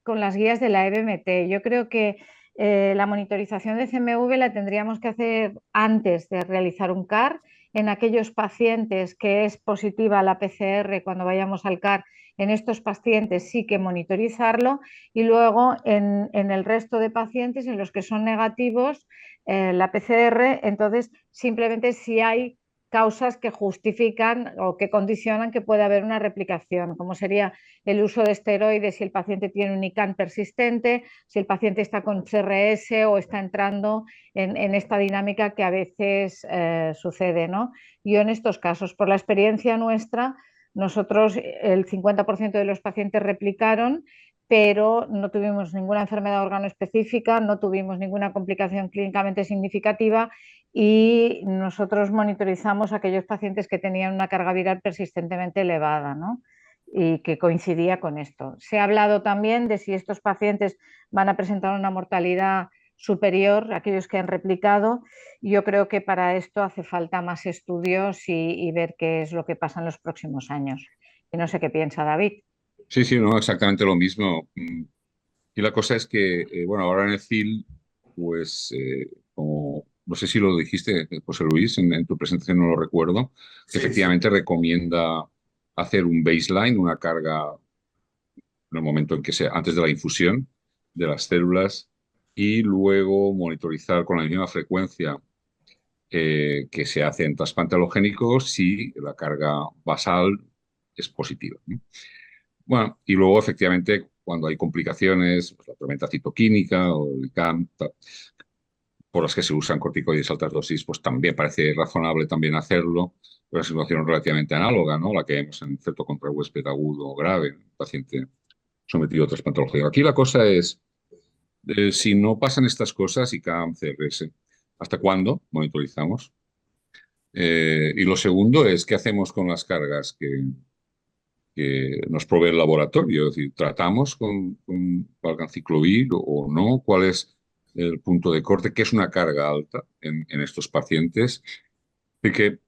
con las guías de la EBMT. Yo creo que la monitorización de CMV la tendríamos que hacer antes de realizar un CAR en aquellos pacientes que es positiva la PCR cuando vayamos al CAR, en estos pacientes sí que monitorizarlo, y luego en el resto de pacientes en los que son negativos la PCR, entonces simplemente si hay causas que justifican o que condicionan que pueda haber una replicación, como sería el uso de esteroides si el paciente tiene un ICANS persistente, si el paciente está con CRS o está entrando en esta dinámica que a veces sucede, ¿no? Yo en estos casos, por la experiencia nuestra, nosotros el 50% de los pacientes replicaron, pero no tuvimos ninguna enfermedad organoespecífica, no tuvimos ninguna complicación clínicamente significativa y nosotros monitorizamos a aquellos pacientes que tenían una carga viral persistentemente elevada, ¿no? Y que coincidía con esto. Se ha hablado también de si estos pacientes van a presentar una mortalidad superior a aquellos que han replicado. Yo creo que para esto hace falta más estudios y ver qué es lo que pasa en los próximos años. Y no sé qué piensa David. Sí, sí, no, exactamente lo mismo. Y la cosa es que, bueno, ahora en el CIL, pues, como no sé si lo dijiste, José Luis, en tu presentación no lo recuerdo, que Sí, efectivamente recomienda hacer un baseline, una carga en el momento en que sea, antes de la infusión de las células, y luego monitorizar con la misma frecuencia que se hace en trasplante alogénico si la carga basal es positiva, ¿no? Bueno, y luego efectivamente cuando hay complicaciones, pues, la tormenta citoquímica o el ICAM, por las que se usan corticoides altas dosis, pues también parece razonable también hacerlo. Una situación relativamente análoga, ¿no? La que vemos en efecto contra huésped agudo o grave, un paciente sometido a trasplante alogénico. Aquí la cosa es, si no pasan estas cosas, ICAM, CRS, ¿hasta cuándo monitorizamos? Y lo segundo es, ¿qué hacemos con las cargas que nos provee el laboratorio? Es decir, ¿tratamos con valganciclovir o no? ¿Cuál es el punto de corte? ¿Qué es una carga alta en estos pacientes? Y que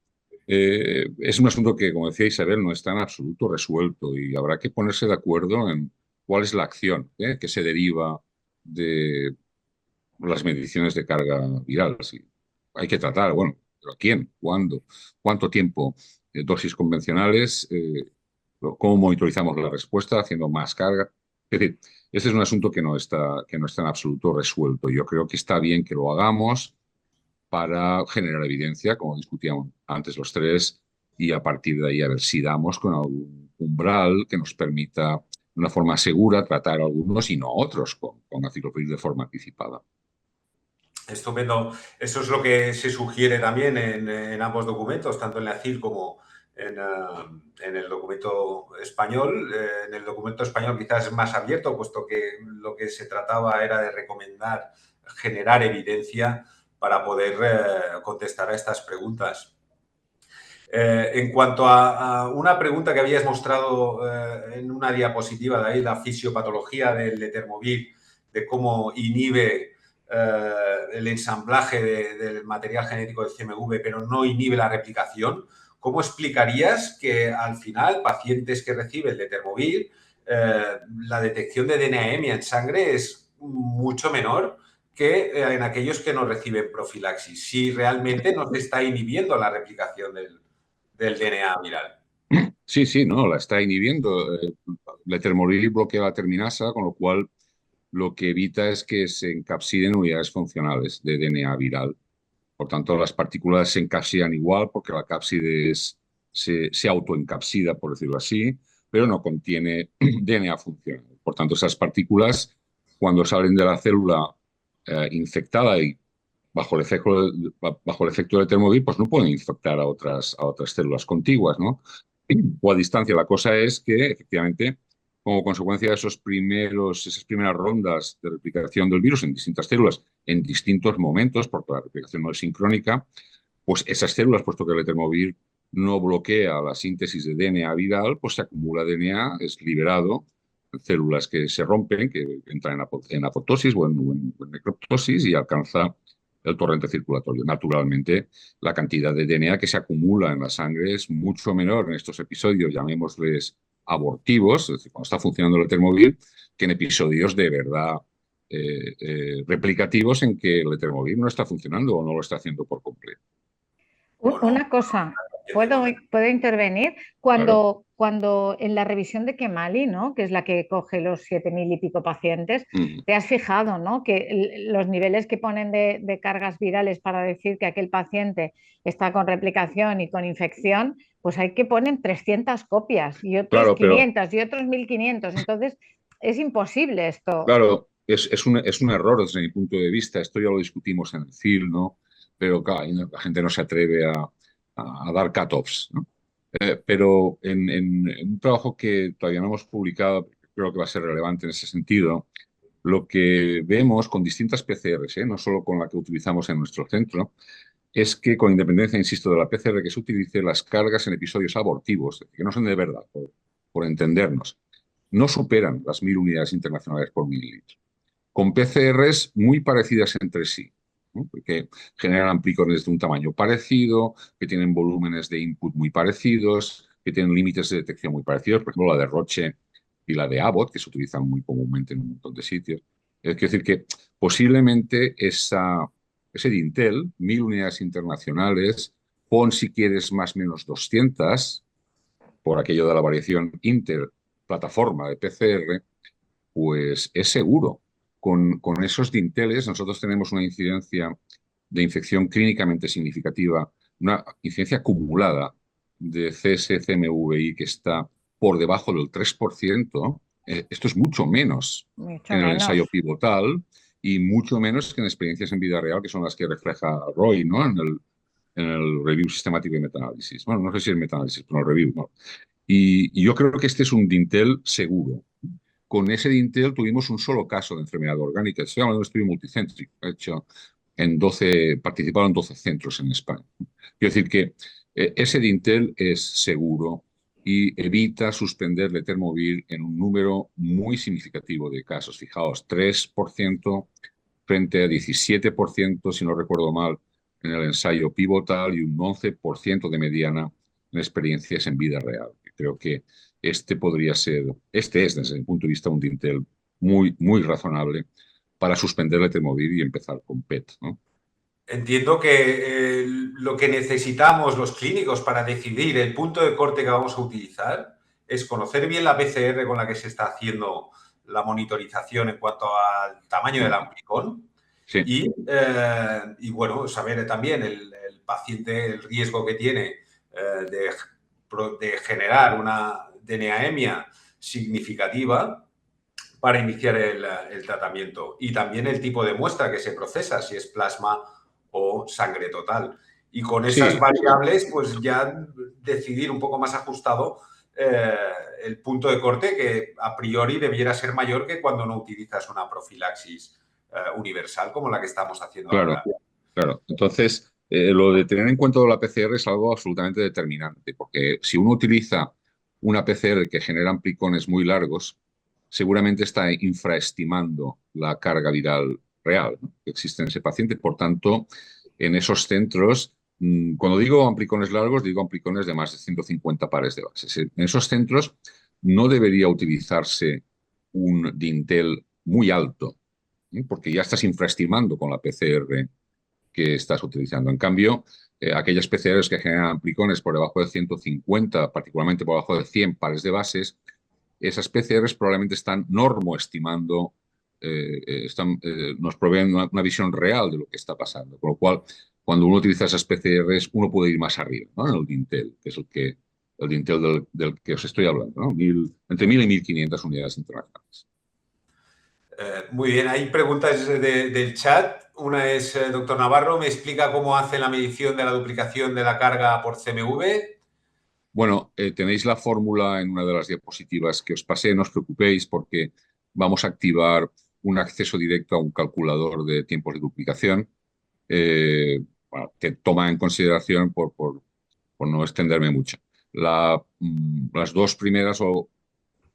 es un asunto que, como decía Isabel, no está en absoluto resuelto y habrá que ponerse de acuerdo en cuál es la acción que se deriva de las mediciones de carga viral. Sí, hay que tratar, bueno, ¿pero a quién? ¿Cuándo? ¿Cuánto tiempo? Dosis convencionales, cómo monitorizamos la respuesta, haciendo más carga. Es decir, ese es un asunto que no está en absoluto resuelto. Yo creo que está bien que lo hagamos para generar evidencia, como discutíamos antes los tres, y a partir de ahí a ver si damos con algún umbral que nos permita de una forma segura tratar a algunos y no otros con aciclovir de forma anticipada. Estupendo. Eso es lo que se sugiere también en ambos documentos, tanto en la CIL como en el documento español. En el documento español quizás es más abierto, puesto que lo que se trataba era de recomendar generar evidencia para poder contestar a estas preguntas. En cuanto a una pregunta que habías mostrado en una diapositiva, de ahí la fisiopatología del letermovir, de cómo inhibe el ensamblaje del material genético del CMV, pero no inhibe la replicación, ¿cómo explicarías que al final pacientes que reciben letermovir, la detección de DNA-EMIA en sangre es mucho menor que en aquellos que no reciben profilaxis, si realmente no se está inhibiendo la replicación del DNA viral? Sí, sí, no, la está inhibiendo. La termoril bloquea la terminasa, con lo cual lo que evita es que se encapsiden unidades funcionales de DNA viral. Por tanto, las partículas se encapsidan igual porque la cápside se autoencapsida, por decirlo así, pero no contiene DNA funcional. Por tanto, esas partículas, cuando salen de la célula infectada y bajo el efecto del termovir, pues no pueden infectar a otras células contiguas, ¿no? O a distancia. La cosa es que, efectivamente, como consecuencia de esas primeras rondas de replicación del virus en distintas células, en distintos momentos, porque la replicación no es sincrónica, pues esas células, puesto que el letermovir no bloquea la síntesis de DNA viral, pues se acumula DNA, es liberado en células que se rompen, que entran en apoptosis o en necroptosis y alcanza el torrente circulatorio. Naturalmente, la cantidad de DNA que se acumula en la sangre es mucho menor en estos episodios, llamémosles abortivos, es decir, cuando está funcionando el letermovir, que en episodios de verdad replicativos en que el letermovir no está funcionando o no lo está haciendo por completo. Una cosa, ¿puedo intervenir? Claro. Cuando en la revisión de Kemali, ¿no? Que es la que coge los 7.000 y pico pacientes, Mm. te has fijado, ¿no? Que los niveles que ponen de cargas virales para decir que aquel paciente está con replicación y con infección, pues hay que ponen 300 copias y otros Claro, pero 500 y otros 1.500. Entonces, es imposible esto. claro, es un error desde mi punto de vista. Esto ya lo discutimos en el CIL, ¿no? Pero claro, la gente no se atreve a dar cut-offs, ¿no? Pero en un trabajo que todavía no hemos publicado, creo que va a ser relevante en ese sentido, lo que vemos con distintas PCRs, no solo con la que utilizamos en nuestro centro, es que con independencia, insisto, de la PCR que se utilice, las cargas en episodios abortivos, que no son de verdad, por entendernos, no superan las 1.000 unidades internacionales por mililitro, con PCRs muy parecidas entre sí, ¿no? Porque generan amplicones de un tamaño parecido, que tienen volúmenes de input muy parecidos, que tienen límites de detección muy parecidos, por ejemplo, la de Roche y la de Abbott, que se utilizan muy comúnmente en un montón de sitios. Es decir, que posiblemente ese dintel, 1.000 unidades internacionales, pon si quieres más o menos 200, por aquello de la variación interplataforma de PCR, pues es seguro. Con esos dinteles nosotros tenemos una incidencia de infección clínicamente significativa, una incidencia acumulada de CS-CMVI que está por debajo del 3%. Esto es mucho menos que Mucho en el menos. ensayo pivotal y mucho menos que en experiencias en vida real, que son las que refleja Roy, ¿no? En el review sistemático de metaanálisis. Bueno, no sé si es metaanálisis, pero en el review, ¿no? Y yo creo que este es un dintel seguro. Con ese dintel tuvimos un solo caso de enfermedad orgánica. Estoy hablando de un estudio multicéntrico, hecho participaron en 12 centros en España. Quiero decir que ese dintel es seguro y evita suspender Letermovir en un número muy significativo de casos. Fijaos, 3% frente a 17%, si no recuerdo mal, en el ensayo pivotal y un 11% de mediana en experiencias en vida real. Creo que este es, desde mi punto de vista, un dintel muy, muy razonable para suspender Letermovir y empezar con PET, ¿no? Entiendo que lo que necesitamos los clínicos para decidir el punto de corte que vamos a utilizar es conocer bien la PCR con la que se está haciendo la monitorización en cuanto al tamaño del amplicón Sí, y bueno, saber también el paciente, el riesgo que tiene de generar una anemia significativa para iniciar el tratamiento y también el tipo de muestra que se procesa, si es plasma o sangre total. Y con esas sí, variables, pues ya decidir un poco más ajustado el punto de corte que a priori debiera ser mayor que cuando no utilizas una profilaxis universal como la que estamos haciendo ahora. claro, claro. Entonces, lo de tener en cuenta la PCR es algo absolutamente determinante, porque si uno utiliza una PCR que genera amplicones muy largos, seguramente está infraestimando la carga viral real, ¿no?, que existe en ese paciente. Por tanto, en esos centros, cuando digo amplicones largos, digo amplicones de más de 150 pares de bases. En esos centros no debería utilizarse un dintel muy alto, porque ya estás infraestimando con la PCR que estás utilizando. En cambio, aquellas PCRs que generan amplicones por debajo de 150, particularmente por debajo de 100 pares de bases, esas PCRs probablemente están normoestimando, nos proveen una visión real de lo que está pasando. Con lo cual, cuando uno utiliza esas PCRs, uno puede ir más arriba, ¿no?, en el dintel, que es el dintel del que os estoy hablando, ¿no? Entre 1.000 y 1.500 unidades internacionales. Muy bien, hay preguntas del chat. Una es, doctor Navarro, ¿me explica cómo hace la medición de la duplicación de la carga por CMV? Bueno, tenéis la fórmula en una de las diapositivas que os pasé, no os preocupéis porque vamos a activar un acceso directo a un calculador de tiempos de duplicación, bueno, que toma en consideración, por no extenderme mucho, las dos primeras o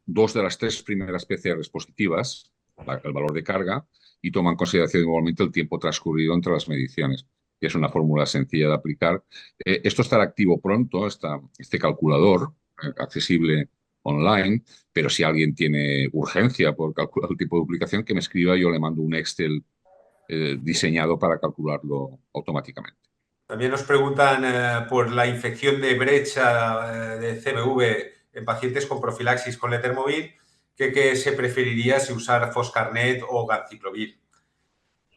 dos de las tres primeras PCRs positivas, el valor de carga, y toma en consideración igualmente el tiempo transcurrido entre las mediciones, que es una fórmula sencilla de aplicar. Esto estará activo pronto, este calculador, accesible online, pero si alguien tiene urgencia por calcular el tipo de duplicación, que me escriba y yo le mando un Excel diseñado para calcularlo automáticamente. También nos preguntan por la infección de brecha de CMV en pacientes con profilaxis con letermovir, ¿qué se preferiría si usar Foscarnet o ganciclovir?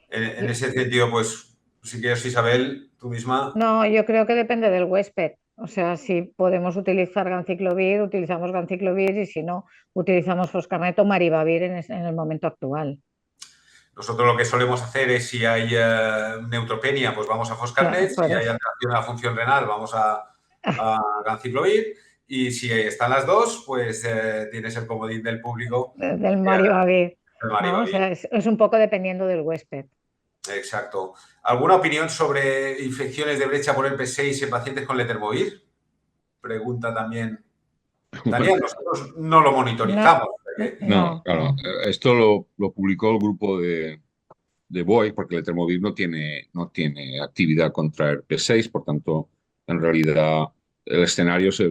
En ese sentido, pues, si quieres, Isabel, tú misma. No, yo creo que depende del huésped. O sea, si podemos utilizar ganciclovir, utilizamos ganciclovir y si no, utilizamos Foscarnet o Maribavir en el momento actual. Nosotros lo que solemos hacer es, si hay neutropenia, pues vamos a Foscarnet. Por Si hay eso. alteración de la función renal, vamos a ganciclovir. Y si están las dos, pues tienes el comodín del público, Del Maribavir, el ¿no? O Maribavir. sea, es un poco dependiendo del huésped. Exacto. ¿Alguna opinión sobre infecciones de brecha por herpes 6 en pacientes con letermovir? Pregunta también Bueno, Daniel. Nosotros no lo No, monitorizamos. no, no. claro. Esto lo publicó el grupo de BOI, porque el Letermovir no tiene actividad contra el P6, por tanto, en realidad el escenario es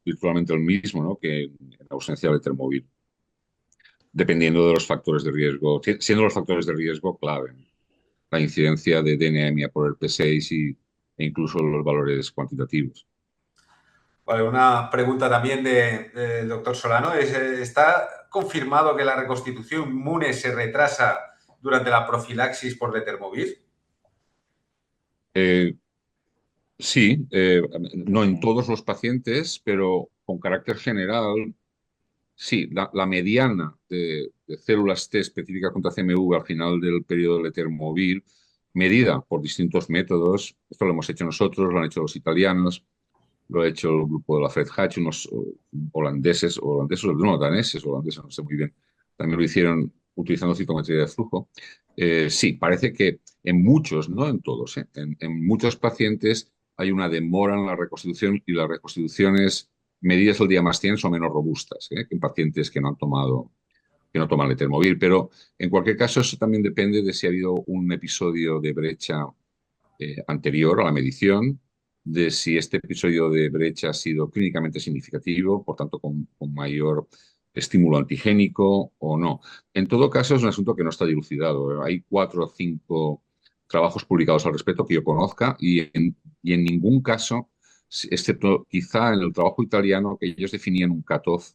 virtualmente el mismo, ¿no?, que en ausencia del Letermovir, dependiendo de los factores de riesgo, siendo los factores de riesgo clave, ¿no?, la incidencia de anemia por el P6 e incluso los valores cuantitativos. Vale, una pregunta también del doctor Solano es, ¿está confirmado que la reconstitución inmune se retrasa durante la profilaxis por letermovir? Eh, sí, no en todos los pacientes, pero con carácter general. Sí, la mediana de células T específicas contra CMV al final del periodo letermovir, medida por distintos métodos, esto lo hemos hecho nosotros, lo han hecho los italianos, lo ha hecho el grupo de la Fred Hatch, unos holandeses, no, daneses, holandeses, no sé muy bien, también lo hicieron utilizando citometría de flujo. Sí, parece que en muchos, no en todos, en muchos pacientes hay una demora en la reconstitución y las reconstituciones medidas el día más 100 son menos robustas que en pacientes que no toman letermovir. Pero en cualquier caso, eso también depende de si ha habido un episodio de brecha anterior a la medición, de si este episodio de brecha ha sido clínicamente significativo, por tanto con mayor estímulo antigénico o no. En todo caso, es un asunto que no está dilucidado. Hay 4 o 5 trabajos publicados al respecto que yo conozca y en ningún caso, excepto quizá en el trabajo italiano, que ellos definían un cutoff,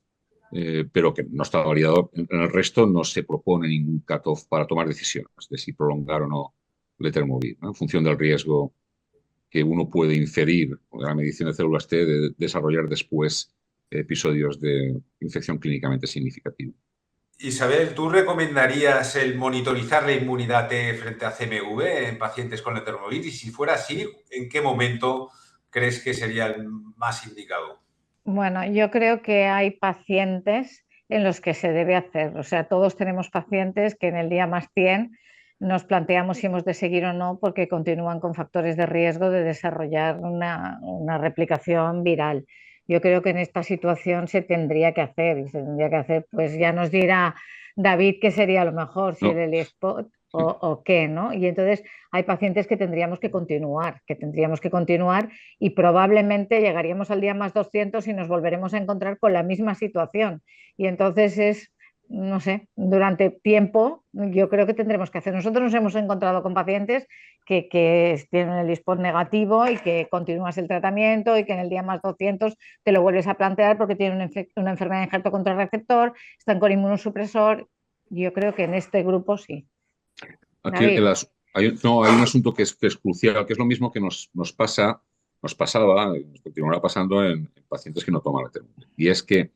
pero que no está validado. En el resto no se propone ningún cutoff para tomar decisiones de si prolongar o no letermovir, ¿no?, en función del riesgo que uno puede inferir de la medición de células T de desarrollar después episodios de infección clínicamente significativa. Isabel, ¿tú recomendarías el monitorizar la inmunidad T frente a CMV en pacientes con letermovir? Y si fuera así, ¿en qué momento crees que sería el más indicado? Bueno, yo creo que hay pacientes en los que se debe hacer. O sea, todos tenemos pacientes que en el día más 100 nos planteamos si hemos de seguir o no porque continúan con factores de riesgo de desarrollar una replicación viral. Yo creo que en esta situación se tendría que hacer y se tendría que hacer, pues ya nos dirá David qué sería lo mejor, si el No, ELISpot o qué, ¿no? Y entonces hay pacientes que tendríamos que continuar y probablemente llegaríamos al día más 200 y nos volveremos a encontrar con la misma situación. Y entonces no sé, durante tiempo yo creo que tendremos que hacer. Nosotros nos hemos encontrado con pacientes que tienen el ISPOT negativo y que continúas el tratamiento y que en el día más 200 te lo vuelves a plantear porque tienen una enfermedad de injerto contrarreceptor, están con inmunosupresor. Yo creo que en este grupo sí. aquí David. hay un asunto que es crucial, que es lo mismo que nos pasaba y nos continuará pasando en pacientes que no toman letermovir. Y es que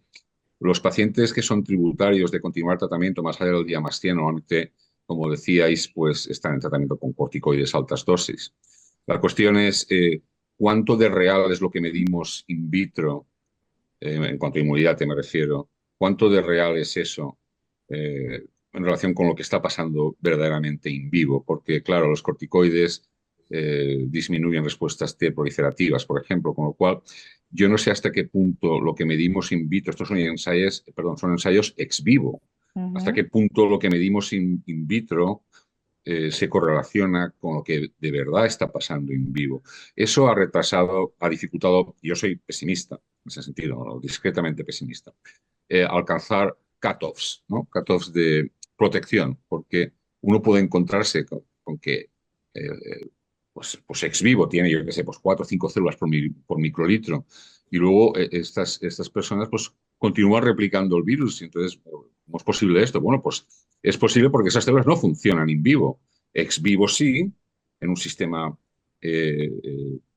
los pacientes que son tributarios de continuar tratamiento más allá del día más 100, normalmente, como decíais, pues están en tratamiento con corticoides altas dosis. La cuestión es cuánto de real es lo que medimos in vitro, en cuanto a inmunidad me refiero, cuánto de real es eso en relación con lo que está pasando verdaderamente in vivo, porque claro, los corticoides disminuyen respuestas T proliferativas, por ejemplo, con lo cual yo no sé hasta qué punto lo que medimos in vitro, estos son ensayos ex vivo, hasta qué punto lo que medimos in vitro se correlaciona con lo que de verdad está pasando in vivo. Eso ha retrasado, ha dificultado, yo soy pesimista en ese sentido, ¿no?, discretamente pesimista, alcanzar cutoffs, ¿no?, cutoffs de protección, porque uno puede encontrarse con que pues ex vivo tiene, yo qué sé, pues 4 o 5 células por microlitro. Y luego estas personas pues continúan replicando el virus. Y entonces, ¿cómo es posible esto? Bueno, pues es posible porque esas células no funcionan in vivo. Ex vivo sí, en un sistema,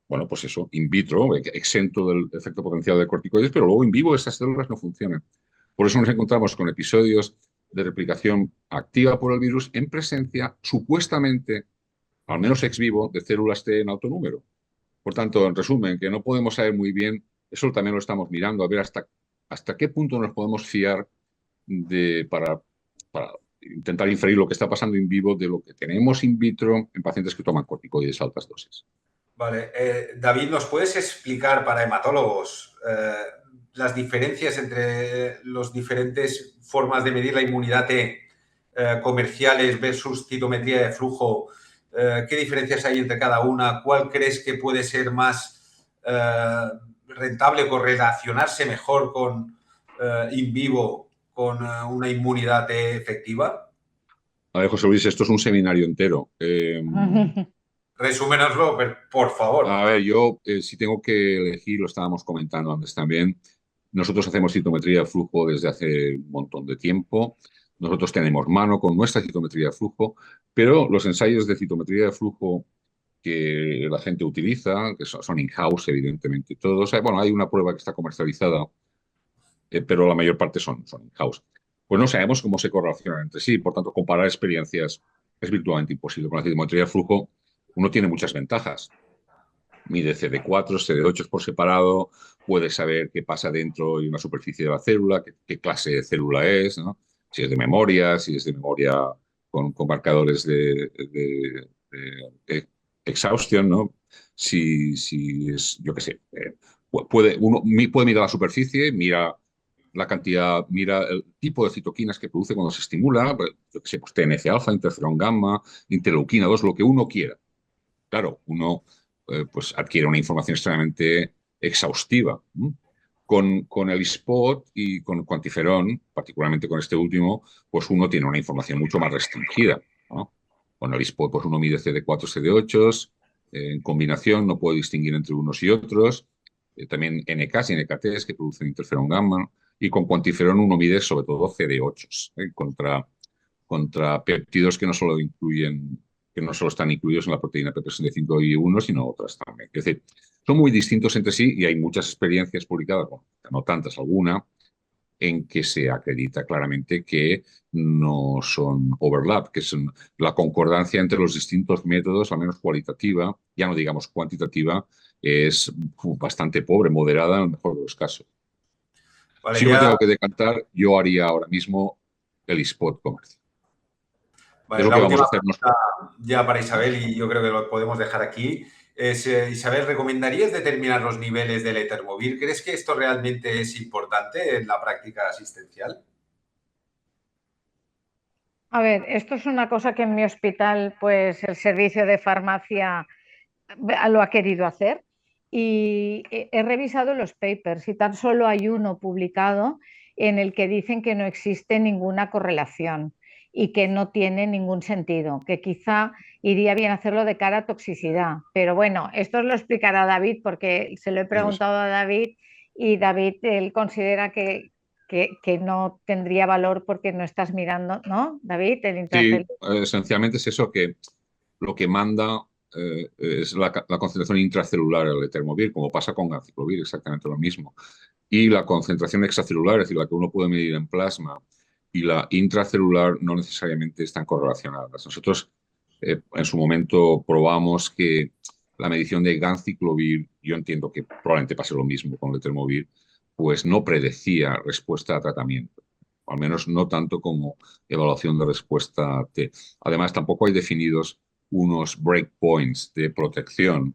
bueno, pues eso, in vitro, exento del efecto potencial de corticoides, pero luego in vivo esas células no funcionan. Por eso nos encontramos con episodios de replicación activa por el virus en presencia, supuestamente, al menos ex vivo, de células T en alto número. Por tanto, en resumen, que no podemos saber muy bien, eso también lo estamos mirando, a ver hasta qué punto nos podemos fiar para intentar inferir lo que está pasando in vivo de lo que tenemos in vitro en pacientes que toman corticoides a altas dosis. Vale. David, ¿nos puedes explicar para hematólogos las diferencias entre las diferentes formas de medir la inmunidad T comerciales versus citometría de flujo? ¿Qué diferencias hay entre cada una? ¿Cuál crees que puede ser más rentable o correlacionarse mejor con in vivo con una inmunidad T efectiva? A ver, José Luis, esto es un seminario entero. Resúmenoslo, por favor. A ver, yo si tengo que elegir, lo estábamos comentando antes también, nosotros hacemos citometría de flujo desde hace un montón de tiempo. Nosotros tenemos mano con nuestra citometría de flujo, pero los ensayos de citometría de flujo que la gente utiliza, que son in-house, evidentemente todos. Bueno, hay una prueba que está comercializada, pero la mayor parte son in-house. Pues no sabemos cómo se correlacionan entre sí, por tanto, comparar experiencias es virtualmente imposible. Con la citometría de flujo uno tiene muchas ventajas. Mide CD4, CD8 por separado, puede saber qué pasa dentro de una superficie de la célula, qué clase de célula es, ¿no? Si es de memoria con marcadores de exhaustion, ¿no? Si es, yo qué sé, uno puede mirar la superficie, mira la cantidad, mira el tipo de citoquinas que produce cuando se estimula, yo qué sé, pues TNF-alfa, interferón gamma, interleuquina 2, lo que uno quiera. Claro, uno pues adquiere una información extremadamente exhaustiva. Con el spot y con cuantiferón, particularmente con este último, pues uno tiene una información mucho más restringida, ¿no? Con el spot pues uno mide CD4, CD8, en combinación no puede distinguir entre unos y otros, también NKs y NKTs que producen interferón gamma, y con cuantiferón uno mide sobre todo CD8 contra péptidos que no solo están incluidos en la proteína P65Y1, sino otras también. Es decir, son muy distintos entre sí y hay muchas experiencias publicadas, bueno, no tantas, alguna, en que se acredita claramente que no son overlap, que son la concordancia entre los distintos métodos, al menos cualitativa, ya no digamos cuantitativa, es bastante pobre, moderada en el mejor de los casos. Vale, si yo me tengo que decantar, yo haría ahora mismo el spot comercial. Vale, Es lo la que vamos última a hacer nosotros. ya para Isabel, y yo creo que lo podemos dejar aquí, es, Isabel, ¿recomendarías determinar los niveles del Etermovir? ¿Crees que esto realmente es importante en la práctica asistencial? A ver, esto es una cosa que en mi hospital, pues el servicio de farmacia lo ha querido hacer y he revisado los papers y tan solo hay uno publicado en el que dicen que no existe ninguna correlación y que no tiene ningún sentido, que quizá iría bien hacerlo de cara a toxicidad. Pero bueno, esto lo explicará David porque se lo he preguntado a David y David, él considera que no tendría valor porque no estás mirando, ¿no, David? El Sí, intracelular. esencialmente es eso, que lo que manda es la concentración intracelular del Etermovir, como pasa con ganciclovir, exactamente lo mismo. Y la concentración extracelular, es decir, la que uno puede medir en plasma, y la intracelular no necesariamente están correlacionadas. Nosotros en su momento probamos que la medición de ganciclovir, yo entiendo que probablemente pase lo mismo con el Etermovir, pues no predecía respuesta a tratamiento, al menos no tanto como evaluación de respuesta T. Además, tampoco hay definidos unos breakpoints de protección,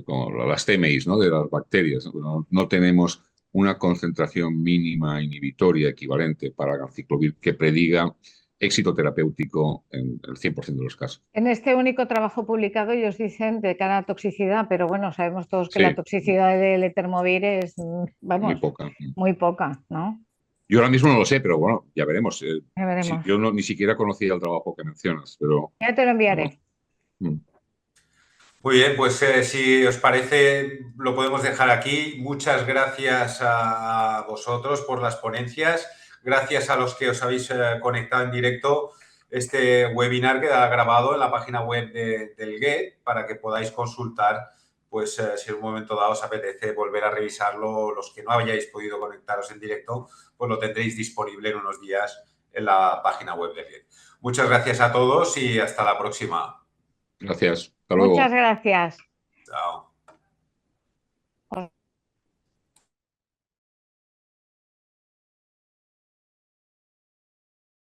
como las TMIs, ¿no? De las bacterias. No tenemos una concentración mínima inhibitoria equivalente para ganciclovir que prediga éxito terapéutico en el 100% de los casos. En este único trabajo publicado ellos dicen de cara a toxicidad, pero bueno, sabemos todos que Sí, la toxicidad del Etermovir es, muy vamos, poca. muy poca, ¿no? Yo ahora mismo no lo sé, pero bueno, ya veremos. Ya veremos. Yo ni siquiera conocía el trabajo que mencionas, pero Ya te lo bueno. enviaré. Muy bien, pues si os parece, lo podemos dejar aquí. Muchas gracias a vosotros por las ponencias. Gracias a los que os habéis conectado en directo. Este webinar queda grabado en la página web del GET para que podáis consultar, pues si en un momento dado os apetece volver a revisarlo. Los que no hayáis podido conectaros en directo, pues lo tendréis disponible en unos días en la página web del GET. Muchas gracias a todos y hasta la próxima. Gracias. Hasta luego. Muchas gracias. Chao.